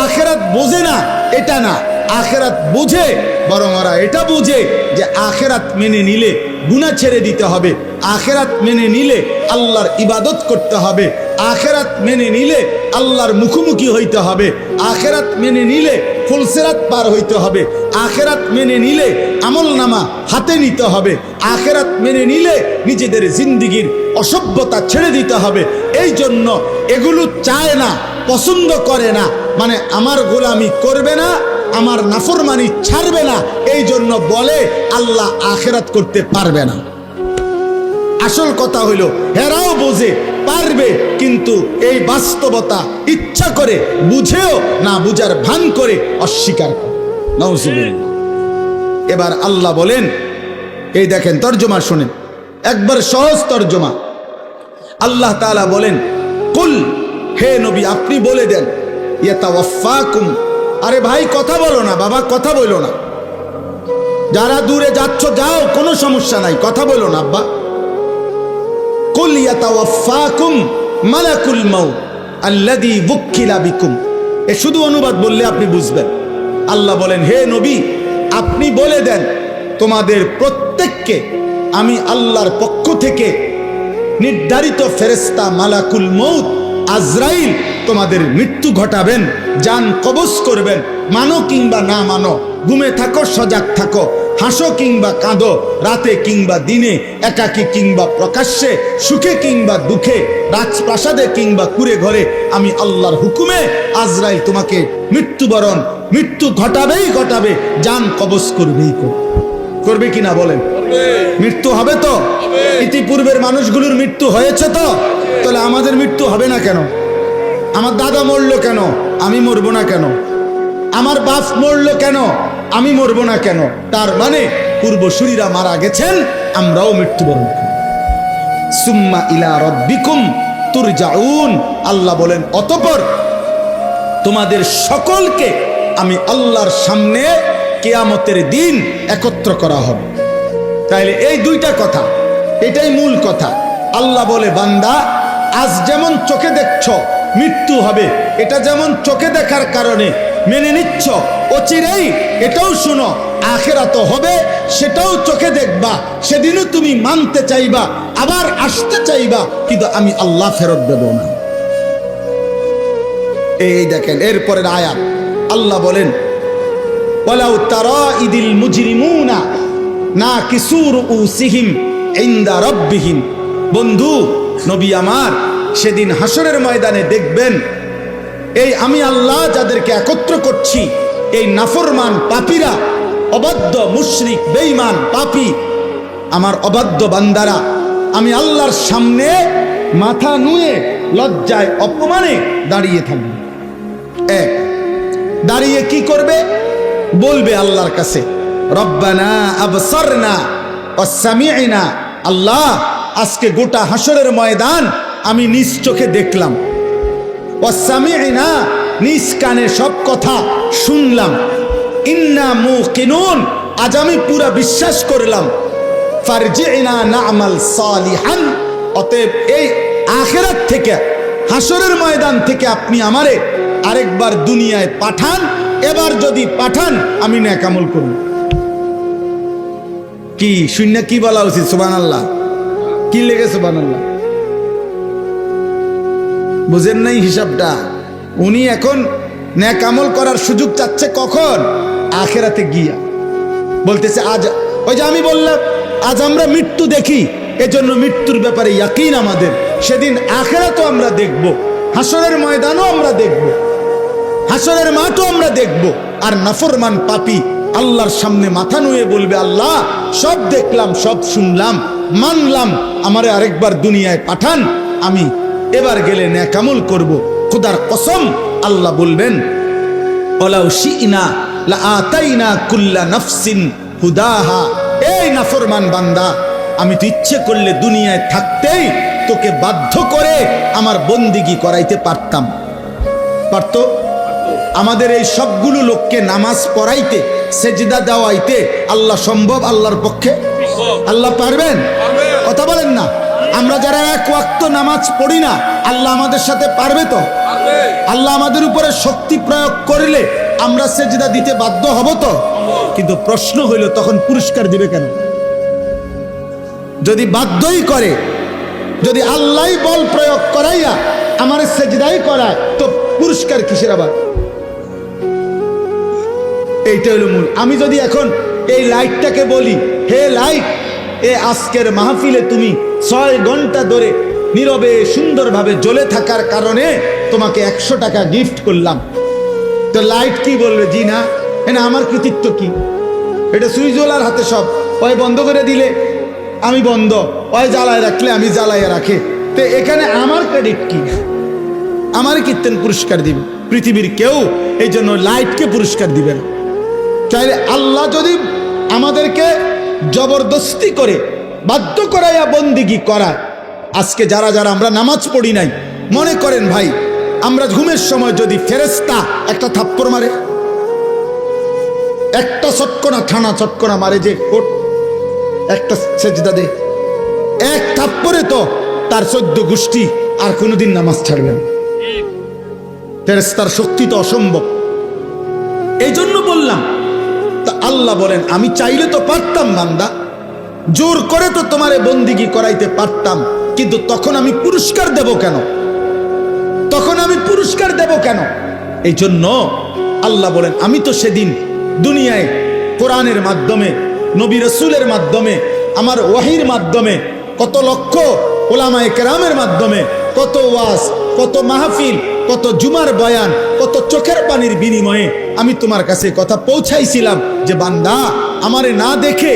[SPEAKER 1] আখিরাত বোঝে না, এটা না, আখিরাত বুঝে, বরং ওরা এটা বুঝে যে আখিরাত মেনে নিলে গুনাহ ছেড়ে দিতে হবে, আখিরাত মেনে নিলে আল্লাহর ইবাদত করতে হবে, আখিরাত মেনে নিলে আল্লাহর মুখোমুখি হইতে হবে, আখিরাত মেনে নিলে ফুলসিরাত পার হইতে হবে, আখিরাত মেনে নিলে আমলনামা হাতে নিতে হবে, আখিরাত মেনে নিলে নিজেদের জিন্দেগির অসভ্যতা ছেড়ে দিতে হবে। এই জন্য এগুলো চায় না, পছন্দ করে না, মানে আমার গোলামি করবে না, আমার নাফরমানি ছাড়বে না, এই জন্য বলে আল্লাহ আখিরাত করতে পারবে না। আসল কথা হইল, হেরাও বোঝে পারবে, কিন্তু এই বাস্তবতা ইচ্ছা করে বুঝেও না বুঝার ভান করে অস্বীকার করে। নাউজুবিল্লাহ। এবার আল্লাহ বলেন, এই দেখেন তর্জমা শুনেন, একবার সহজ তর্জমা। আল্লাহ তাআলা বলেন, কুল, হে নবী আপনি বলে দেন, ইয়াতাওয়াফাকুম, আরে ভাই কথা বলো না, বাবা কথা বলো না, যারা দূরে যাচ্ছ যাও, কোনো সমস্যা নাই, কথা বলো না আব্বা। কুল ইয়াতাওয়াফাকুম মালাকুল মাউত আল্লাযী ওয়াক্কিলা বিকুম। এ শুধু অনুবাদ বললে আপনি বুঝবেন। আল্লাহ বলেন, হে নবী আপনি বলে দেন, তোমাদের প্রত্যেককে আমি আল্লাহর পক্ষ থেকে নির্ধারিত ফেরেশতা মালাকুল মউত আজরাইল তোমাদের মৃত্যু ঘটাবেন, জান কবজ করবেন। মানো কিংবা না মানো, ঘুমে থাকো সজাগ থাকো, হাসো কিংবা কাঁদো, রাতে কিংবা দিনে, একাকী কিংবা প্রকাশ্যে, সুখে কিংবা দুঃখে, রাজপ্রাসাদে কিংবা কুড়ে ঘরে, আমি আল্লাহর হুকুমে আজরাইল তোমাকে মৃত্যু ঘটাবেই ঘটাবে, জান কবজ করবেই করবে কিনা বলেন? মৃত্যু হবে তো? ইতিপূর্বের মানুষগুলোর মৃত্যু হয়েছে তো, তাহলে আমাদের মৃত্যু হবে না কেন? আমার দাদা মরলো কেন, আমি মরবো না কেন? আমার বাপ মরলো কেন, আমি মরবো না কেন? তার মানে পূর্বসূরীরা মারা গেছেন, আমরাও মৃত্যুবরণ করব। সুম্মা ইলা রাব্বিকুম তুরজাউন, আল্লাহ বলেন অতঃপর তোমাদের সকলকে আমি আল্লাহর সামনে কিয়ামতের দিন একত্র করা হবে। তাইলে এই দুইটা কথা, এটাই মূল কথা। আল্লাহ বলে, বান্দা আজ যেমন চোখে দেখছ মৃত্যু হবে, এটা যেমন চোখে দেখার কারণে মেনে নিচ্ছ, অচিরেই এটাও শুনো আখিরাত হবে, সেটাও চোখে দেখবা, সেদিনও তুমি মানতে চাইবা, আবার আসতে চাইবা, কিন্তু আমি আল্লাহ ফেরত দেব না। এই দেখেন এরপরের আয়াত, আল্লাহ বলেন, ওয়ালাউ তারা ইদিল মুজরিমুনা নাকিসু রুউসিহিম ইনদা রাব্বিহিম। বন্ধু নবী আমার, সেদিন হাসরের ময়দানে দেখবেন, এই আমি আল্লাহ যাদেরকে একত্র করছি, এই নাফরমান পাপীরা, অবাধ্য মুশরিক বেঈমান পাপী, আমার অবাধ্য বান্দারা, আমি আল্লাহর সামনে মাথা নুয়ে লজ্জায় অপমানে দাঁড়িয়ে থাকবে। এক, দাঁড়িয়ে কি করবে? বলবে আল্লাহর কাছে, রব্বানা আবসারনা ওয়া সামি'না। আল্লাহ আজকে গোটা হাসরের ময়দান আমি নিজ চোখে দেখলাম, ওয়া সামি'না, নিজ কানে সব কথা শুনলাম, ইন্না মুকিনুন, আজ আমি পুরা বিশ্বাস করলাম, ফারজি'না না'মাল সালিহান। অতএব এই আখিরাত থেকে, হাসরের ময়দান থেকে আপনি আমারে আরেকবার দুনিয়ায় পাঠান, এবার যদি পাঠান আমি নেক আমল করব। কি শূন্য কি বলা উচিত? সুবহানাল্লাহ। কি লেগে সুবহানাল্লাহ? বুঝেন নাই হিসাবটা? উনি এখন নেক আমল করার সুযোগ চাচ্ছে কখন? আখিরাতে গিয়া। বলতেছে আজ, ওই যে আমি বললাম আজ আমরা মৃত্যু দেখি, এজন্য মৃত্যুর ব্যাপারে ইয়াকিন আমাদের, সেদিন আখিরাতও আমরা দেখব, হাসরের ময়দানও আমরা দেখব, হাসরের মাঠও আমরা দেখব। আর নাফরমান পাপী আল্লাহর সামনে মাথা নুয়ে বলবে, আল্লাহ সব দেখলাম, সব শুনলাম, মানলাম, আমারে আরেকবার দুনিয়ায় পাঠান, আমি এবার গেলে নেক আমল করব। খোদার কসম, আল্লাহ বলবেন, ওয়ালাউ শি'না লাআতাইনা কুল্লা নাফসিন হুদাহা। এই নাফরমান বান্দা, আমি তো ইচ্ছে করলে দুনিয়ায় থাকতেই তোকে বাধ্য করে আমার বন্দিগি করাইতে পারতাম। পারতো? আমাদের এই সবগুলো লোককে নামাজ পড়াইতে, সেজদা দেওয়াইতে আল্লাহ সম্ভব? আল্লাহর পক্ষে? আল্লাহ পারবেন? কথা বলেন না। আমরা যারা এক ওয়াক্ত নামাজ পড়ি না, আল্লাহ আমাদের সাথে পারবে তো? আল্লাহ আমাদের উপরে শক্তি প্রয়োগ করলে আমরা সেজদা দিতে বাধ্য হব তো? কিন্তু প্রশ্ন হইল, তখন পুরস্কার দিবে কেন? যদি বাধ্যই করে, যদি আল্লাহই বল প্রয়োগ করাইয়া আমার সেজদাই করায়, তো পুরস্কার কিসের আবার? এইটা হলো মূল। আমি যদি এখন এই লাইটটাকে বলি, হে লাইট, এ আজকের মাহফিলে তুমি 6 ঘন্টা ধরে নীরবে সুন্দরভাবে জ্বলে থাকার কারণে তোমাকে 100 টাকা গিফট করলাম, তো লাইট কি বলবে? জি না, না আমার কৃতিত্ব কি? এটা সুইচওয়ালার হাতে সব। ওই বন্ধ করে দিলে আমি বন্ধ, ওই জ্বালায় রাখলে আমি জ্বালাইয়া রাখে, তো এখানে আমার ক্রেডিট কি? আমার কীর্তন পুরস্কার দিবে? পৃথিবীর কেউ এই জন্য লাইটকে পুরস্কার দিবে না। তাইলে আল্লাহ যদি আমাদেরকে জবরদস্তি করে বাধ্য করাইয়া বন্দিগি করায়, আজকে যারা যারা আমরা নামাজ পড়ি নাই, মনে করেন ভাই আমরা ঘুমের সময় যদি ফেরেশতা একটা থাপ্পড় মারে, একটা চটকনা ঠানা চটকনা মারে, যে কোট একটা সেজদা দে, এক থাপ্পড়ে তো তার 14 গোষ্ঠী আর কোনোদিন নামাজ ছাড়বে না। ফেরেশতার শক্তি তো অসম্ভব। এই জন্য বললাম, তা আল্লাহ বলেন আমি চাইলে তো পারতাম বান্দা, জোর করে তো তোমারে বন্দিগি করাইতে পারতাম, কিন্তু তখন আমি পুরস্কার দেব কেন? তখন আমি পুরস্কার দেব কেন? এই জন্য আল্লাহ বলেন আমি তো সেদিন দুনিয়ায় কোরআনের মাধ্যমে, নবী রাসূলের মাধ্যমে, আমার ওয়াহির মাধ্যমে, কত লক্ষ উলামায়ে কেরামের মাধ্যমে, কত ওয়াজ, কত মাহফিল, কত জুমার বয়ান, কত চোখের পানির বিনিময়ে আমি তোমার কাছে কথা পৌঁছাইছিলাম যে বান্দা, আমারে না দেখে,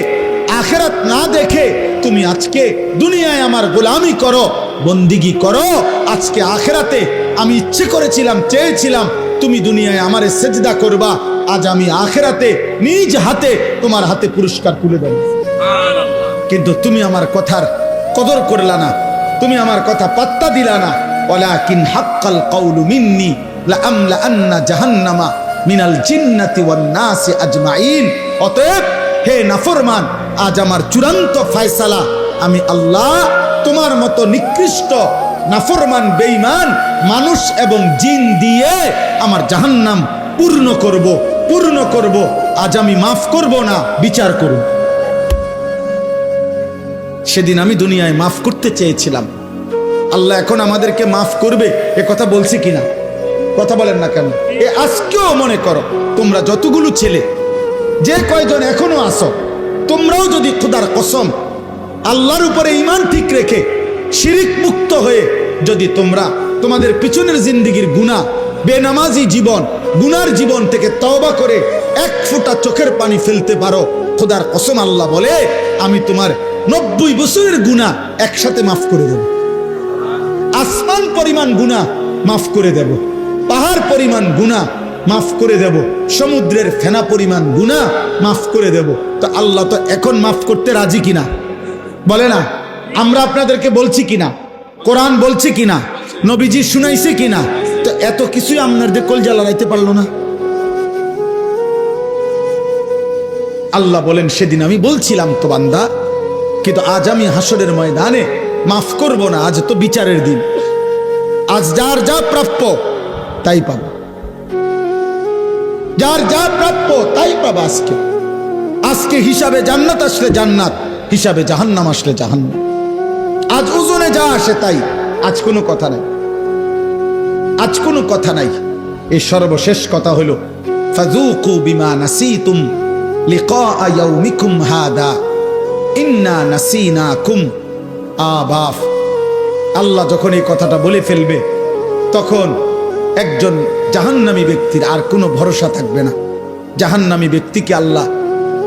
[SPEAKER 1] আখিরাত না দেখে তুমি আজকে দুনিয়ায় আমার গোলামি করো, বন্দিগি করো। আজকে আখিরাতে আমি ইচ্ছে করেছিলাম, চেয়েছিলাম তুমি দুনিয়ায় আমারে সেজদা করবা, আজ আমি আখিরাতে নিজ হাতে তোমার হাতে পুরস্কার তুলে দেব। কিন্তু তুমি আমার কথার কদর করলা না, তুমি আমার কথা পাত্তা দিলা না। ওয়ালাকিন হাক্কাল কাউলু মিন্নি লাআমলাআন্না জাহান্নামা মিনাল জিন্নাতি ওয়ান নাসি আজমাইন। অতএব হে নাফরমান, আজ আমার চূড়ান্ত ফয়সালা, আমি আল্লাহ তোমার মতো নিকৃষ্ট নাফরমান বেঈমান মানুষ এবং জিন দিয়ে আমার জাহান্নাম পূর্ণ করব, পূর্ণ করব। আজ আমি মাফ করব না, বিচার করব। সেদিন আমি দুনিয়ায় মাফ করতে চেয়েছিলাম, আল্লাহ এখন আমাদেরকে মাফ করবে এ কথা বলছি কিনা? কথা বলেন না কেন? এ আজকেও মনে করো তোমরা যতগুলো ছেলে, যে কয়জন এখনো আসো, তোমরাও যদি খোদার কসম আল্লাহর উপরে ঈমান ঠিক রেখে শিরিক মুক্ত হয়ে যদি তোমরা তোমাদের পিছনের জিন্দেগির গুনাহ, বেনামাজি জীবন, গুনার জীবন থেকে তওবা করে এক ফোঁটা চোখের পানি ফেলতে পারো, খোদার কসম আল্লাহ বলে আমি তোমার 90 বছরের গুনাহ একসাথে মাফ করে দেব। আসমান পরিমাণ গুনাহ মাফ করে দেব, পাহাড় পরিমাণ গুনাহ মাফ করে দেব, সমুদ্রের ফেনা পরিমাণ গুনাহ মাফ করে দেব। তো আল্লাহ তো এখন মাফ করতে রাজি কিনা? বলে না? আমরা আপনাদেরকে বলছি কিনা? কোরআন বলছে কিনা? নবীজি শুনাইছে কিনা? তো এত কিছুই আপনাদের কলজা লড়াইতে পারলো না। আল্লাহ বলেন সেদিন আমি বলছিলাম তো বান্দা, কিন্তু আজ আমি হাসরের ময়দানে মাফ করব না। আজ তো বিচারের দিন, আজ যার যা প্রাপ্য তাই পাব, যার যা প্রাপ্য তাই পাবা। আজকে আজকে হিসাবে জান্নাত আসলে জান্নাত, হিসাবে জাহান্নাম আসলে জাহান্নাম। আজ ওজনে যা আসে তাই, আজ কোনো কথা নাই, আজ কোনো কথা নাই। এই সর্বশেষ কথা হলো ফাযুকু বিমা নাসিতুম লিকা ইয়াউমিকুম হাদা ইন্না নাসিনাকুম আবাফ। আল্লাহ যখন এই কথাটা বলে ফেলবে, তখন একজন জাহান্নামী ব্যক্তির আর কোনো ভরসা থাকবে না। জাহান্নামী ব্যক্তিকে আল্লাহ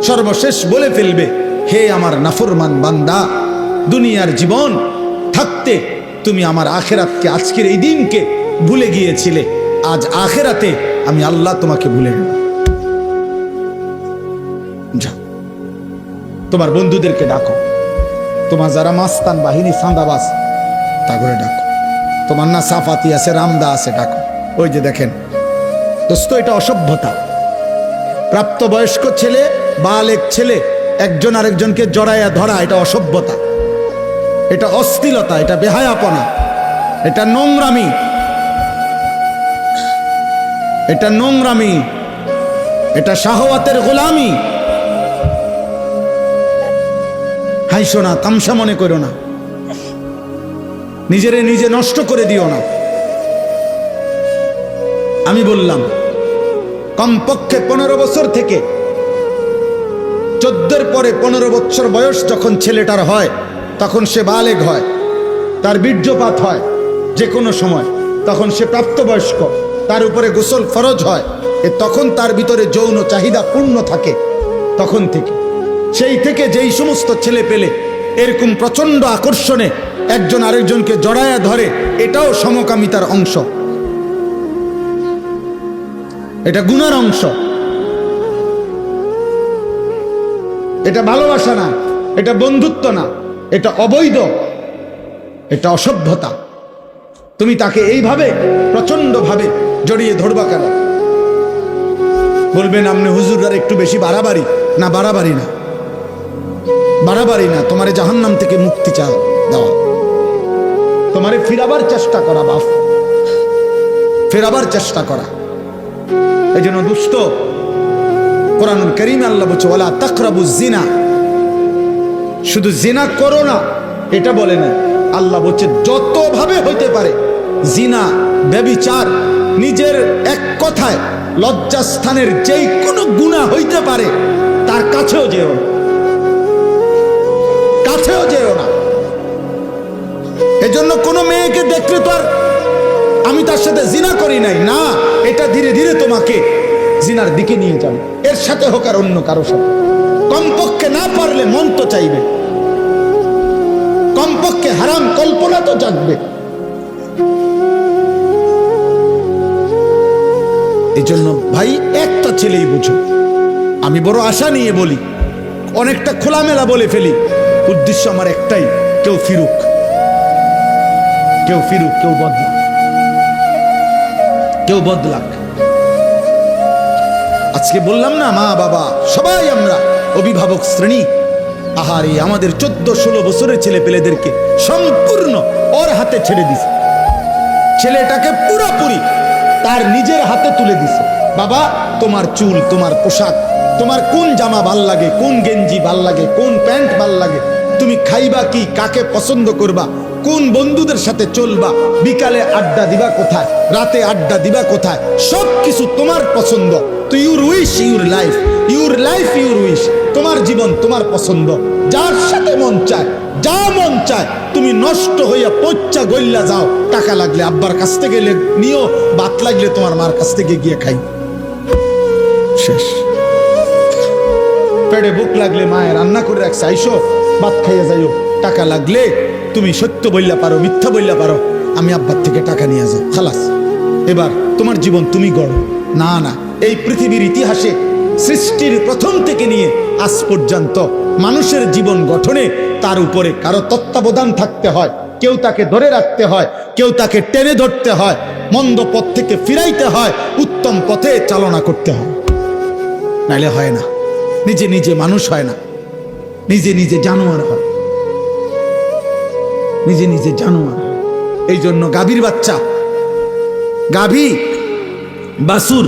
[SPEAKER 1] সর্বশেষ বলে ফেলবে, হে আমার নাফরমান বান্দা, দুনিয়ার জীবন থাকতে তুমি আমার আখিরাতকে, আজকের এই দিনকে ভুলে গিয়েছিলে, আজ আখিরাতে আমি আল্লাহ তোমাকে ভুলে গেলাম। যাও তোমার বন্ধুদেরকে ডাকো, তোমার যারা মাস্তান বাহিনী সান্দাবাস তা করে ডাকো, তোমার না সাফাতি আছে, রামদা আছে, ডাকো। ওই যে দেখেন দোস্ত, এটা অসভ্যতা। প্রাপ্তবয়স্ক ছেলে, বালেক ছেলে একজন আরেকজনকে জড়াইয়া ধরা, এটা অসভ্যতা, এটা অশ্লীলতা, এটা বেহায়াপনা, এটা নোংরামি, এটা নোংরামি, এটা শাহওয়াতের গোলামি। হাইসো না, তামসা মনে করো না, নিজেরে নিজে নষ্ট করে দিও না। আমি বললাম কমপক্ষে 15 বছর থেকে 14-র পরে 15 বছর বয়স যখন ছেলেটার হয়, তখন সে বালেগ হয়, তার বীর্যপাত হয় যে কোনো সময়, তখন সে প্রাপ্তবয়স্ক, তার উপরে গোসল ফরজ হয়, তখন তার ভিতরে যৌন চাহিদা পূর্ণ থাকে। তখন থেকে, সেই থেকে যেই সমস্ত ছেলে পেলে এরকম প্রচন্ড আকর্ষণে একজন আরেকজনকে জড়ায়া ধরে, এটাও সমকামিতার অংশ, এটা গুনার অংশ। এটা ভালোবাসা না, এটা বন্ধুত্ব না, এটা অবৈধ, এটা অসভ্যতা। তুমি তাকে এইভাবে প্রচন্ড ভাবে জড়িয়ে ধরবা কেন? বলবেন আপনি হুজুর আর একটু বেশি বাড়াবাড়ি। না, বাড়াবাড়ি না, বাড়াবাড়ি না। তোমারে জাহান্নাম থেকে মুক্তি দেওয়া, তোমারে ফিরাবার চেষ্টা করা, বাপ, ফেরাবার চেষ্টা করা। এই জন্য দুষ্ট, কোরআনুল কারীমে আল্লাহ বলছে ওয়ালা তাকরাবুজ জিনা, শুধু জিনা করো না এটা বলে না, আল্লাহ বলছে যতভাবে হইতে পারে জিনা, ব্যভিচার, নিজের এক কথায় লজ্জাস্থানের যেই কোনো গুনাহ হইতে পারে তার কাছেও যেও না, কাছেও যেও না। এজন্য কোনো মেয়েকে দেখলে তো আর আমি তার সাথে জিনা করি নাই না, এটা ধীরে ধীরে তোমাকে জিনার দিকে নিয়ে যাবে, এর সাথে হোক আর অন্য কারো সাথে। কমপক্ষে না পারলে মন তো চাইবে, কমপক্ষে হারাম কল্পনা তো জাগবে। এই জন্য ভাই একটা ছেলেই বুঝো, আমি বড় আশা নিয়ে বলি, অনেকটা খোলামেলা বলে ফেলি, উদ্দেশ্য আমার একটাই, কেউ ফিরুক, কেউ ফিরুক, কেউ বদলাক, কেউ বদলাক। আজকে বললাম না, মা বাবা সবাই আমরা অভিভাবক শ্রেণী, আহারে আমাদের 14-16 বছরের ছেলে পেলেদেরকে সম্পূর্ণ ওর হাতে ছেড়ে দিছে, ছেলেটাকে পুরোপুরি তার নিজের হাতে তুলে দিছে। বাবা, তোমার চুল, তোমার পোশাক, তোমার কোন জামা ভাল লাগে, কোন গেঞ্জি ভাল লাগে, কোন প্যান্ট ভাল লাগে, তুমি খাইবা কি, কাকে পছন্দ করবা, কোন বন্ধুদের সাথে চলবা, বিকালে আড্ডা দিবা কোথায়, রাতে আড্ডা দিবা কোথায়, সব কিছু তোমার পছন্দ। তো your wish your life, your life your wish, তোমার জীবন তোমার পছন্দ, যার সাথে মন চায়, যা মন চায় তুমি নষ্ট হইয়া পচ্চা গইল্লা যাও। টাকা লাগলে আব্বার কাছ থেকে নিও, ভাত লাগলে তোমার মার কাছ থেকে গিয়ে খাই, শেষ। পেটে বুক লাগলে মায়ের রান্না করে রাখছে, আইসো ভাত খাইয়া যাইও। টাকা লাগলে তুমি সত্য বললা পারো, মিথ্যা বললা পারো, আমি আব্বার থেকে টাকা নিয়ে যাও, খালাস। এবার তোমার জীবন তুমি গড়ো। না না, এই পৃথিবীর ইতিহাসে সৃষ্টির প্রথম থেকে নিয়ে আজ পর্যন্ত মানুষের জীবন গঠনে তার উপরে কারো তত্ত্বাবধান থাকতে হয়, কেউ তাকে ধরে রাখতে হয়, কেউ তাকে টেনে ধরতে হয়, মন্দ পথ থেকে ফিরাইতে হয়, উত্তম পথে চালনা করতে হয়, নাইলে হয় না। নিজে নিজে মানুষ হয় না, নিজে নিজে জানোয়ার হয়, নিজে নিজে জানোয়ার। এই জন্য গাভীর বাচ্চা, গাভী বাছুর,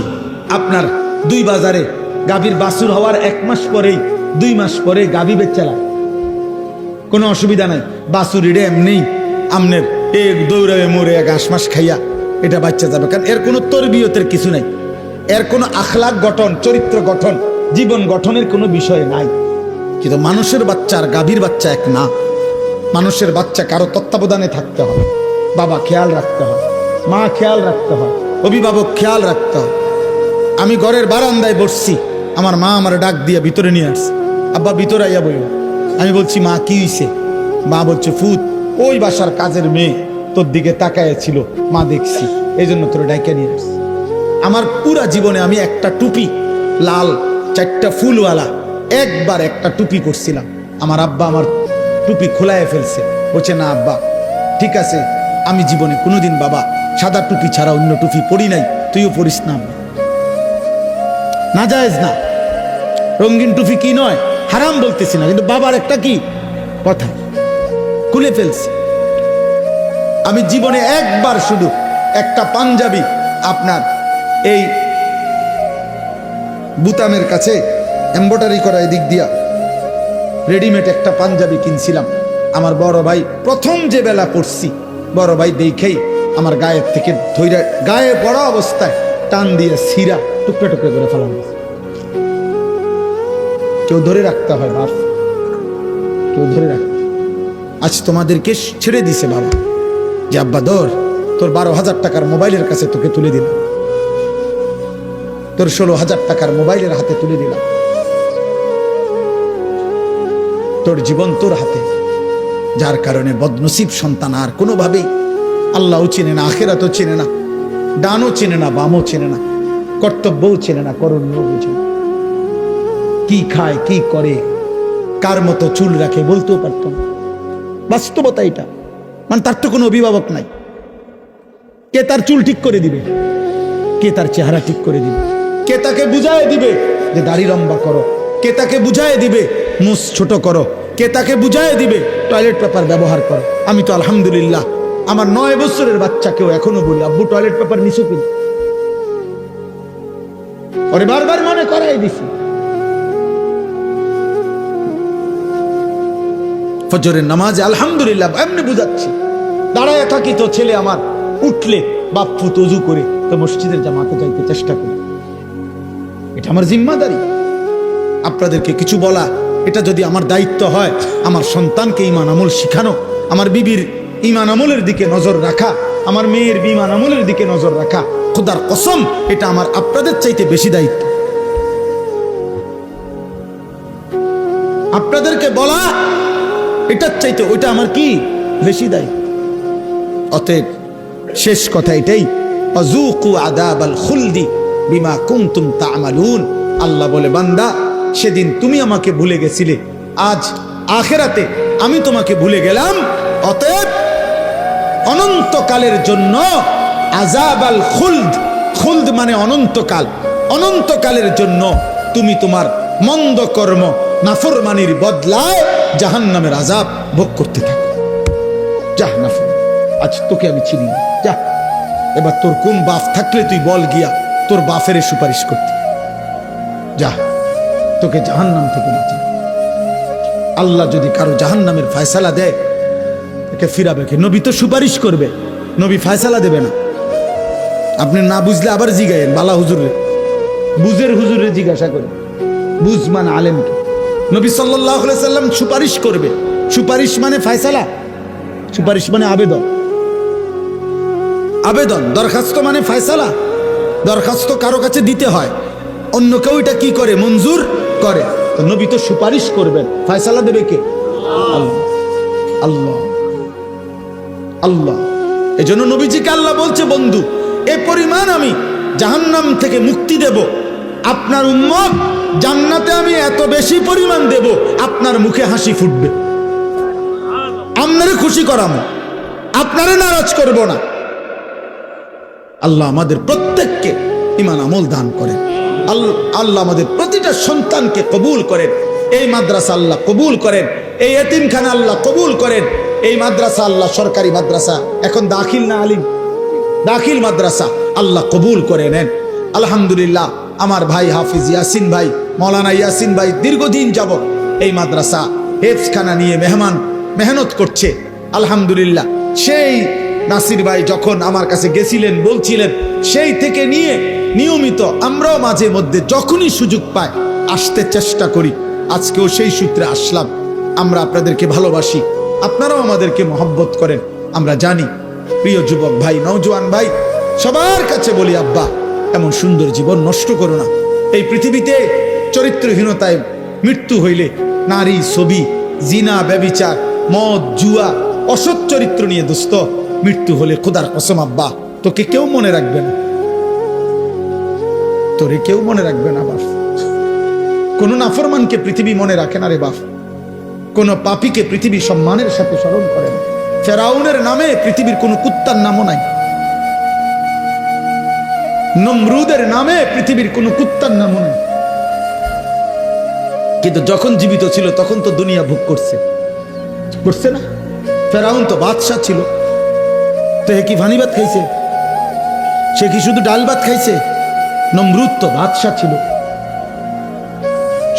[SPEAKER 1] আপনার দুই বাজারে গাভীর বাছুর হওয়ার 1 মাস পরেই 2 মাস পরে গাভী বেচালা, কোনো অসুবিধা নাই। বাছুর ইডে এমনি আমনের এক দৌড়াবে মরে 1 মাস খাইয়া এটা বাচ্চা যাবে, কারণ এর কোনো তরবিয়তের কিছু নাই, এর কোনো আখলাক গঠন, চরিত্র গঠন, জীবন গঠনের কোনো বিষয় নাই। কিন্তু মানুষের বাচ্চা আর গাভীর বাচ্চা এক না। মানুষের বাচ্চা কারো তত্ত্বাবধানে থাকতে হয়, বাবা খেয়াল রাখতে হয়, মা খেয়াল রাখতে হয়, অভিভাবক খেয়াল রাখতে হয়। আমি ঘরের বারান্দায় বসছি, আমার মা আমার ডাক দিয়ে ভিতরে নিয়ে আসছে, আব্বা ভিতরে আইয়া বইও। আমি বলছি মা কি হইছে? মা বলছে ফুত, ওই বাসার কাজের মেয়ে তোর দিকে তাকায় ছিল, মা দেখছি, এই জন্য তোর ডাইকা নিয়ে আসছে। আমার পুরা জীবনে আমি একটা টুপি, লাল 4টা ফুলওয়ালা, একবার একটা টুপি করছিলাম, আমার আব্বা আমার টুপি খোলায় ফেলছে। বলছে না আব্বা ঠিক আছে, আমি জীবনে কোনোদিন বাবা সাদা টুপি ছাড়া অন্য টুপি পরি নাই, তুইও পরিস না, না জায়েজ না। রঙিন টুপি কি নয়, হারাম বলতেছি না, কিন্তু বাবার একটা কি কথা, খুলে ফেলছে। আমি জীবনে একবার শুধু একটা পাঞ্জাবি, আপনার এই বুতামের কাছে এমব্রয়ডারি করা এদিক দিয়া রেডিমেড একটা পাঞ্জাবি কিনছিলাম। আমার বড় ভাই প্রথম যে বেলা পড়ছি, বড় ভাই দেখেই আমার গায়ের থেকে ধৈর্য, গায়ে পড়া অবস্থায় টান দিয়ে ছিঁড়া টুকরে টুকরে করে ফেলা হয়েছে। কেউ ধরে রাখতে হয় বাপ, কেউ ধরে রাখতে। আজ তোমাদেরকে ছেড়ে দিছে বাবা, যে আব্বা ধর, তোর 12,000 টাকার মোবাইলের কাছে তোকে তুলে দিলাম, তোর 16,000 টাকার মোবাইলের হাতে তুলে দিলাম, তোর জীবন তোর হাতে। যার কারণে বদনসিব সন্তান আর কোনোভাবেই আল্লাহও চেনে না, আখেরাতও চেনে না, ডানও চেনে না, বামও চেনে না, কর্তব্যও চেনে না, করণীয়ও বুঝে না, কি খায় কি করে কার মতো চুল রাখে বলতেও পারতো না। বাস্তবতা এটা, মানে তার তো কোনো অভিভাবক নাই। কে তার চুল ঠিক করে দিবে? কে তার চেহারা ঠিক করে দিবে? কে তাকে বুঝায় দিবে যে দাড়ি লম্বা করো? কে তাকে বুঝায় দিবে মুছ ছোট করো? কে তাকে বুঝায় দিবে টয়লেট পেপার ব্যবহার করো? আমি তো আলহামদুলিল্লাহ আমার 9 বছরের বাচ্চাকেও এখনো বলি, আব্বু টয়লেট পেপার নিছো কিনা? ওরে বারবার মনে করাই দিছি। ফজরের নামাজে আলহামদুলিল্লাহ এমনি বুঝাচ্ছি, দাঁড়ায় থাকি তো ছেলে আমার উঠলে বাপ্পু তজু করে তো মসজিদের জামাতে যাইতে চেষ্টা করি। এটা আমার জিম্মাদারি। আপনাদেরকে কিছু বলা, এটা যদি আমার দায়িত্ব হয়, আমার সন্তানকে ঈমান আমল শিখানো, আমার বিবির ঈমান আমলের দিকে নজর রাখা, আমার মেয়ের ঈমান আমলের দিকে নজর রাখা, খোদার কসম এটা আমার আপনাদের চাইতে বেশি দায়িত্ব। আপনাদেরকে বলা এটার চাইতে ওইটা আমার কি বেশি দায়িত্ব। অতএব শেষ কথা এটাই, আযুকু আযাবাল খুলদি বিমা কুনতুম তা'মালুন। আল্লাহ বলে, বান্দা সেদিন তুমি আমাকে ভুলে গেছিলে, আজ আখিরাতে আমি তোমাকে ভুলে গেলাম। অতএব অনন্তকালের জন্য আযাবাল খুলদ, খুলদ মানে অনন্তকাল, অনন্তকালের জন্য তুমি তোমার মন্দ কর্ম নাফরমানির বদলায় জাহান্নামের আযাব ভোগ করতে থাকো। যা নাফর, আজ তোকে আমি চিনি না, যা এবার তোর কোন বাপ থাকলে তুই বল গিয়া তোর বাপের সুপারিশ করতে, যা তোকে জাহান্নাম থেকে বাঁচা। আল্লাহ যদি কারো জাহান্নামের ফয়সালা দেয় একে ফিরাবে কে? নবী তো সুপারিশ করবে, নবী ফয়সালা দেবে না। আপনি না বুঝলে আবার জিগায়েন বালা হুজুরে, বুঝের হুজুরে জিজ্ঞাসা করে, বুঝমান আলেমকে। নবী সাল্লাল্লাহু আলাইহি সাল্লাম সুপারিশ করবে। সুপারিশ মানে ফয়সালা, সুপারিশ মানে আবেদন, আবেদন। দরখাস্ত মানে ফয়সালা। দরখাস্ত কারো কাছে দিতে হয়, অন্য কেউ এটা কি করে? মঞ্জুর করে। তো নবী তো সুপারিশ করবেন, ফয়সালা দেবে কে? আল্লাহ, আল্লাহ, আল্লাহ। এজন্য নবীজিকে আল্লাহ বলছে, বন্ধু এ পরিমাণ আমি জাহান্নাম থেকে মুক্তি দেব, আপনার উম্মত জান্নাতে আমি এত বেশি পরিমাণ দেব, আপনার মুখে হাসি ফুটবে। আপনারে খুশি করাবো, আপনারে নারাজ করব না। আল্লাহ আমাদের প্রত্যেককে ঈমান আমল দান করেন। আল্লাহ আমাদের প্রতিটা সন্তানকে কবুল করেন। এই মাদ্রাসা আল্লাহ কবুল করেন, এই এতিমখানা আল্লাহ কবুল করেন। এই মাদ্রাসা আল্লাহ সরকারি মাদ্রাসা, এখন দাখিল না আলিম, দাখিল মাদ্রাসা আল্লাহ কবুল করে নেন। আলহামদুলিল্লাহ আমার ভাই হাফিজ ইয়াসিন ভাই, মৌলানা ইয়াসিন ভাই দীর্ঘদিন যাবত এই মাদ্রাসা হেফজখানা নিয়ে মেহনত করছে। আলহামদুলিল্লাহ সেই নাসির ভাই যখন আমার কাছে গেছিলেন, বলছিলেন, সেই থেকে নিয়ে নিয়মিত আমরাও মাঝে মধ্যে যখনই সুযোগ পাই আসতে চেষ্টা করি। আজকেও সেই সূত্রে আসলাম। আমরা আপনাদেরকে ভালোবাসি, আপনারাও আমাদেরকে মহব্বত করেন, আমরা জানি। প্রিয় যুবক ভাই, নওজোয়ান ভাই, সবার কাছে বলি, আব্বা এমন সুন্দর জীবন নষ্ট করো না। এই পৃথিবীতে চরিত্রহীনতায় মৃত্যু হইলে নারী, ছবি, জিনা, ব্যভিচার, মদ, জুয়া, অসৎ চরিত্র নিয়ে দোস্ত মৃত্যু হলে খোদার কসম আব্বা তোকে কেউ মনে রাখবে না, তোরে কেউ মনে রাখবে না বাপ। কোন নাফরমানকে পৃথিবী মনে রাখে না রে বাপ। কোন পাপীকে পৃথিবী সম্মানের সাথে স্মরণ করে না। ফেরাউনের নামে পৃথিবীর কোন কুত্তার নামও নাই। নমরুদের নামে পৃথিবীর কোন কুত্তার নামও নাই। কিন্তু যখন জীবিত ছিল তখন তো দুনিয়া ভোগ করছে, করছে না? ফেরাউন তো বাদশা ছিল, তো হে কি ভানি ভাত খাইছে? সে কি শুধু ডাল ভাত খাইছে? নমরুদ তো বাদশা ছিল।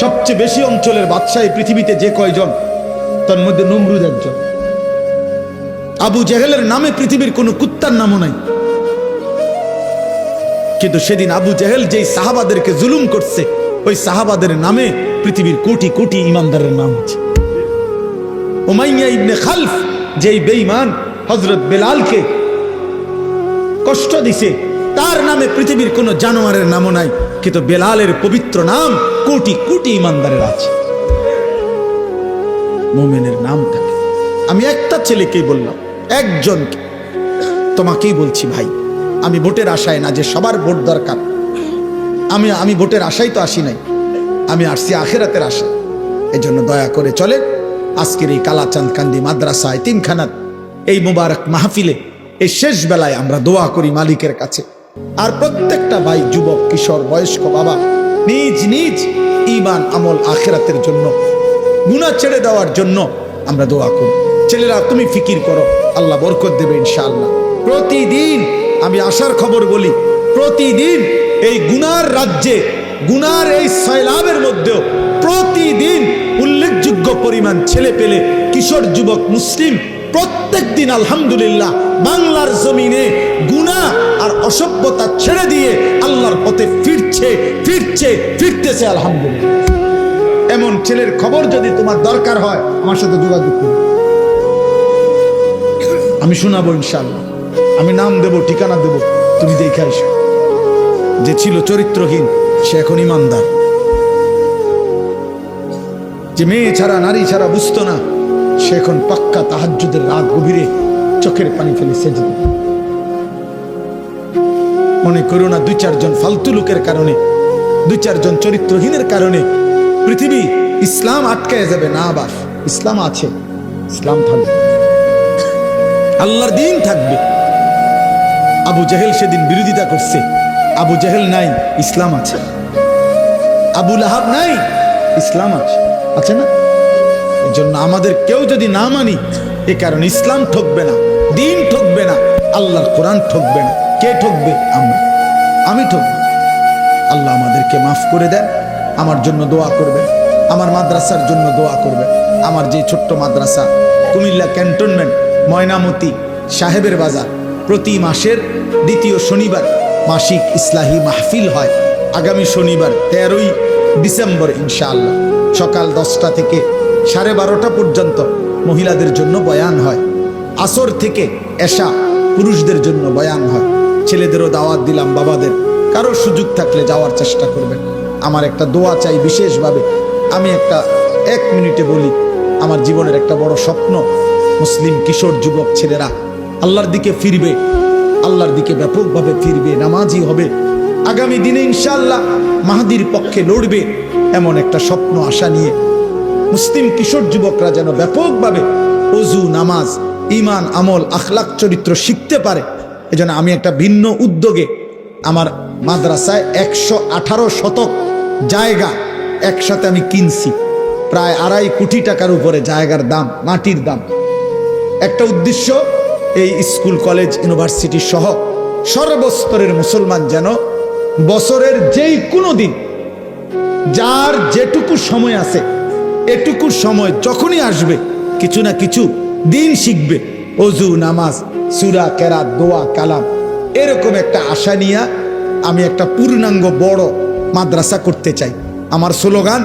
[SPEAKER 1] সবচেয়ে বেশি অঞ্চলের বাদশাহ পৃথিবীতে যে কয়জন, তার মধ্যে নমরুদ একজন। আবু জেহেলের নামে পৃথিবীর কোন কুত্তার নামও নাই। কিন্তু সেদিন আবু জেহেল যেই সাহাবাদেরকে জুলুম করছে, ওই সাহাবাদের নামে পৃথিবীর কোটি কোটি ইমানদারের নাম আছে। উমাইয়া ইবনে খালফ যেই বেঈমান হযরত বেলালকে কষ্ট দিছে, তার নামে পৃথিবীর কোন জানোয়ারের নামও নাই। কিন্তু বেলালের পবিত্র নাম কোটি কোটি ইমানদারের আছে। মুমিনের নাম থাকে। আমি একটা ছেলেকেই বললাম, একজনকে, তোমাকেই বলছি ভাই, আমি ভোটের আশায় না যে সবার ভোট দরকার। আমি ভোটের আশায় তো আসি নাই, আমি আসছি আখিরাতের আশায়। এজন্য দয়া করে চলেন আজকের এই কালাচাঁদ কান্দি মাদ্রাসা এতিমখানার এই মুবারক মাহফিলে এই শেষ বেলায় আমরা দোয়া করি মালিকের কাছে। আর প্রত্যেকটা ভাই, যুবক, কিশোর, বয়স্ক বাবা নিজ নিজ ঈমান, আমল, আখিরাতের জন্য, গুনাহ ছেড়ে দেওয়ার জন্য আমরা দোয়া করি। ছেলেরা তুমি ফিকির করো, আল্লাহ বরকত দেবে ইনশাআল্লাহ। প্রতিদিন আমি আশার খবর বলি, প্রতিদিন এই গুনার রাজ্যে, গুনার এই সয়লাবের মধ্যেও প্রতিদিন উল্লেখযোগ্য পরিমাণ ছেলে পেলে, কিশোর, যুবক, মুসলিম প্রত্যেক দিন আলহামদুলিল্লাহ বাংলার জমিনে গুনাহ আর অসভ্যতা ছেড়ে দিয়ে আল্লাহর পথে ফিরতেছে আলহামদুলিল্লাহ। এমন ছেলের খবর যদি তোমার দরকার হয় আমার সাথে যোগাযোগ করো, আমি শোনাবো ইনশাআল্লাহ। আমি নাম দেব, ঠিকানা দেব, তুমি দেখে আইসো। যে ছিল চরিত্রহীন সে এখন ইমানদার, যে মেয়ে ছাড়া নারী ছাড়া বুঝতো না সে এখন পাক্কা তাহাজ্জুদের রাত গভীরে চোখের পানি ফেলে সেজদা। মনে করো না 2-4 জন ফালতু লোকের কারণে, 2-4 জন চরিত্রহীনের কারণে পৃথিবী ইসলাম আটকায় যাবে না। আবার ইসলাম আছে, ইসলাম থাকবে, আল্লাহর দ্বীন থাকবে। আবু জেহেল সেদিন বিরোধিতা করছে, আবু জেহেল নাই, ইসলাম আছে। আবু লাহাব নাই, ইসলাম আছে, আছে না? এজন্য আমাদের কেউ যদি না মানি, এ কারণে ইসলাম ঠকবে না, দ্বীন ঠকবে না, আল্লাহর কোরআন ঠকবে না। কে ঠকবে? আমরা, আমি ঠকব। আল্লাহ আমাদেরকে মাফ করে দেন। আমার জন্য দোয়া করবেন, আমার মাদ্রাসার জন্য দোয়া করবেন। আমার যে ছোট্ট মাদ্রাসা কুমিল্লা ক্যান্টনমেন্ট ময়নামতি সাহেবের বাজার, প্রতি মাসের দ্বিতীয় শনিবার মাসিক ইসলাহি মাহফিল হয়। আগামী শনিবার 13ই ডিসেম্বর ইনশাআল্লাহ সকাল 10টা থেকে 12:30 পর্যন্ত মহিলাদের জন্য বয়ান হয়। আসর থেকে এশা পুরুষদের জন্য বয়ান হয়। ছেলেদেরও দাওয়াত দিলাম, বাবাদের কারো সুযোগ থাকলে যাওয়ার চেষ্টা করবেন। আমার একটা দোয়া চাই বিশেষভাবে। আমি একটা 1 মিনিটে বলি, আমার জীবনের একটা বড় স্বপ্ন, মুসলিম কিশোর যুবক ছেলেরা আল্লাহর দিকে ফিরবে, আল্লাহর দিকে ব্যাপকভাবে ফিরবে, নামাজি হবে, আগামী দিনে ইনশাআল্লাহ মাহদির পক্ষে লড়বে, এমন একটা স্বপ্ন আশা নিয়ে মুসলিম কিশোর যুবকরা যেন ব্যাপকভাবে ওযু, নামাজ, ঈমান, আমল, আখলাক, চরিত্র শিখতে পারে। এজন্য আমি একটা ভিন্ন উদ্যোগে আমার মাদ্রাসায় 118 শতক জায়গা একসাথে আমি কিনছি, প্রায় 2.5 কোটি টাকার উপরে জায়গার দাম, মাটির দাম। একটা উদ্দেশ্য, এই স্কুল, কলেজ, ইউনিভার্সিটি সহ সর্বস্তরের মুসলমান যেন বছরের যেই কোনো দিন, যার যেটুকু সময় আছে, এটুকু সময় যখনই আসবে কিছু না কিছু দিন শিখবে। ওযু, নামাজ, সূরা, কেরাত, দোয়া, কালাম, এরকম একটা আশা নিয়ে আমি একটা পূর্ণাঙ্গ বড় মাদ্রাসা করতে চাই। আমার স্লোগান,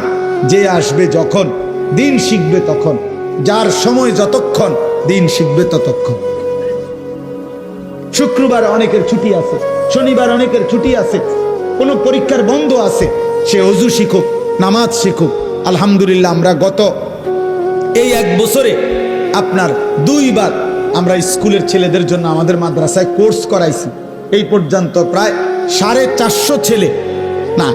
[SPEAKER 1] যে আসবে যখন দিন শিখবে তখন, যার সময় যতক্ষণ দিন শিখবে ততক্ষণ। শুক্রবার অনেকের ছুটি আছে, শনিবার অনেকের ছুটি আছে, কোনো পরীক্ষার বন্ধ আছে, সে ওযু শিখুক, নামাজ শিখুক। আলহামদুলিল্লাহ আমরা গত এই 1 বছরে আপনার 2 বার আমরা স্কুলের ছেলেদের জন্য আমাদের মাদ্রাসায় কোর্স করাইছি। এই পর্যন্ত প্রায় 450 ছেলে, না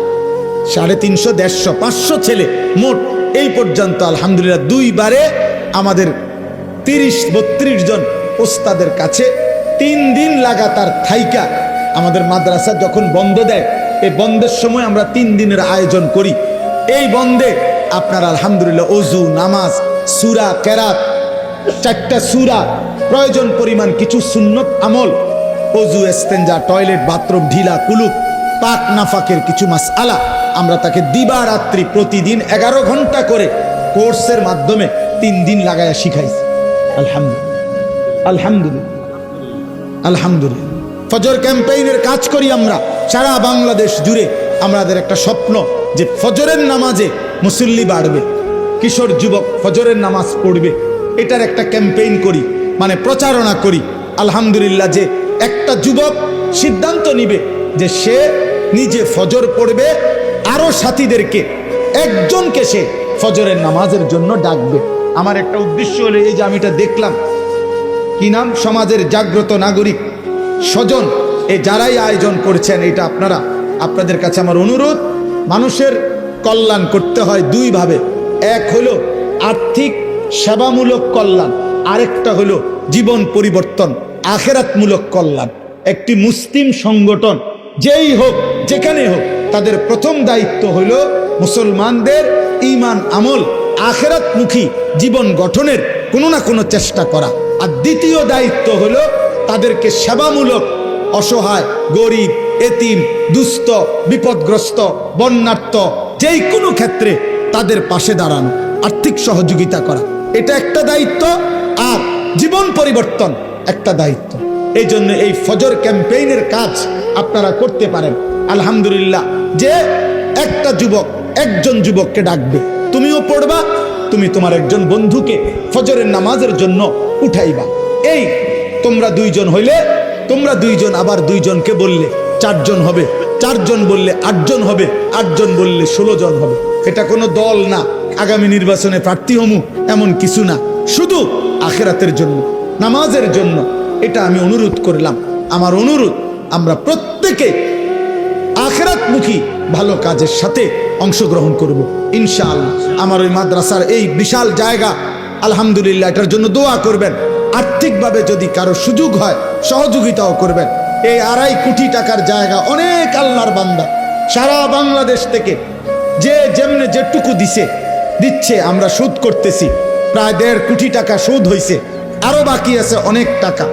[SPEAKER 1] 350, 150, 500 ছেলে মোট এই পর্যন্ত আলহামদুলিল্লাহ 2 বারে আমাদের 30-32 জন ওস্তাদের কাছে 3 দিন লাগাতার থাইকা আমাদের মাদ্রাসা যখন বন্ধ দেয়, এই বন্ধের সময় আমরা 3 দিনের আয়োজন করি। এই বন্ধে আপনার আলহামদুলিল্লাহ ওযু, নামাজ, সূরা, কেরাত, 4টা সূরা, প্রয়োজন পরিমাণ কিছু সুন্নত আমল, ওযু, ইস্তেঞ্জা, টয়লেট, বাথরুম, ঢিলা, কুলুপ, পাক নাফাকের কিছু মাসআলা আমরা তাকে দিবারাত্রি প্রতিদিন 11 ঘন্টা করে কোর্সের মাধ্যমে 3 দিন লাগায়া শিখাইছি। আলহামদুলিল্লাহ, আলহামদুলিল্লাহ, আলহামদুলিল্লাহ। ফজর ক্যাম্পেইনের কাজ করি আমরা সারা বাংলাদেশ জুড়ে। আমাদের একটা স্বপ্ন যে ফজরের নামাজে মুসল্লি বাড়বে, কিশোর যুবক ফজরের নামাজ পড়বে, এটার একটা ক্যাম্পেইন করি, মানে প্রচারণা করি। আলহামদুলিল্লাহ, যে একটা যুবক সিদ্ধান্ত নিবে যে সে নিজে ফজর পড়বে, আরো সাথীদেরকে একজনকে সে ফজরের নামাজের জন্য ডাকবে। আমার একটা উদ্দেশ্য হলো এই যে আমি এটা দেখলাম, কি নাম, সমাজের জাগ্রত নাগরিক স্বজন, এই যারাই আয়োজন করছেন, এটা আপনারা, আপনাদের কাছে আমার অনুরোধ, মানুষের কল্যাণ করতে হয় 2 ভাবে। এক হলো আর্থিক সেবামূলক কল্যাণ, আরেকটা হলো জীবন পরিবর্তন আখেরাতমূলক কল্যাণ। একটি মুসলিম সংগঠন যেই হোক যেখানে হোক, তাদের প্রথম দায়িত্ব হলো মুসলমানদের ঈমান আমল আখেরাতমুখী জীবন গঠনের কোনো না কোনো চেষ্টা করা। আর দ্বিতীয় দায়িত্ব হলো তাদেরকে সেবামূলক অসহায়, গরিব, এতিম, দুস্থ, বিপদগ্রস্ত, বন্যার্থ যেই কোনো ক্ষেত্রে তাদের পাশে দাঁড়ানো, আর্থিক সহযোগিতা করা, এটা একটা দায়িত্ব। আর জীবন পরিবর্তন একটা দায়িত্ব। এই জন্য এই ফজর ক্যাম্পেইনের কাজ আপনারা করতে পারেন। আলহামদুলিল্লাহ, যে একটা যুবক একজন যুবককে ডাকবে, তুমিও পড়বা, তুমি তোমার একজন বন্ধুকে ফজরের নামাজের জন্য উঠাইবা। এই তোমরা দুইজন হইলে তোমরা দুইজন আবার দুইজনকে বললে 4 জন হবে, 4 জন বললে 8 জন হবে, 8 জন বললে 16 জন হবে। এটা কোনো দল না, আগামী নির্বাচনে প্রার্থী হমু এমন কিছু না, শুধু আখিরাতের জন্য, নামাজের জন্য। এটা আমি অনুরোধ করলাম। আমার অনুরোধ, আমরা প্রত্যেকে আখিরাতমুখী ভালো কাজের সাথে অংশগ্রহণ করব ইনশাআল্লাহ। আমার ওই মাদ্রাসার এই বিশাল জায়গা, আলহামদুলিল্লাহ, এটার জন্য দোয়া করবেন। আর্থিকভাবে যদি কারো সুযোগ হয় সহযোগিতাও করবেন। এই 2.5 কোটি টাকার জায়গা, অনেক আল্লাহর বান্দা সারা বাংলাদেশ থেকে যে যেমনে যেটুকু দিচ্ছে, আমরা সুদ করতেছি। প্রায় 1.5 কোটি টাকা সুদ হয়েছে, আরো বাকি আছে অনেক টাকা।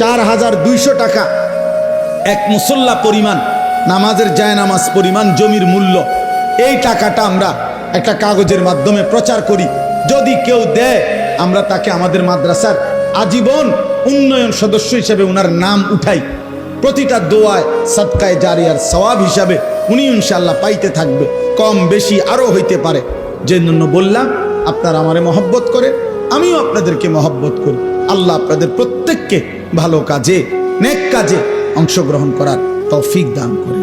[SPEAKER 1] 4200 টাকা এক মুসল্লা পরিমাণ, নামাজের জায়নামাজ পরিমাণ জমির মূল্য। এই টাকাটা আমরা একটা কাগজের মাধ্যমে প্রচার করি। যদি কেউ দেয়, আমরা তাকে আমাদের মাদ্রাসার আজীবন উন্নয়ন সদস্য হিসেবে উনার নাম উঠাই। প্রতিটা দোয়ায় সাদকায়ে জারিয়ার সওয়াব হিসাবে উনি ইনশাআল্লাহ পাইতে থাকবে। কম বেশি আরও হইতে পারে। যে জন্য বললাম, আপনারা আমারে মহব্বত করে, আমিও আপনাদেরকে মহব্বত করি। আল্লাহ আপনাদের প্রত্যেককে ভালো কাজে, নেক কাজে অংশগ্রহণ করার তৌফিক দান করে।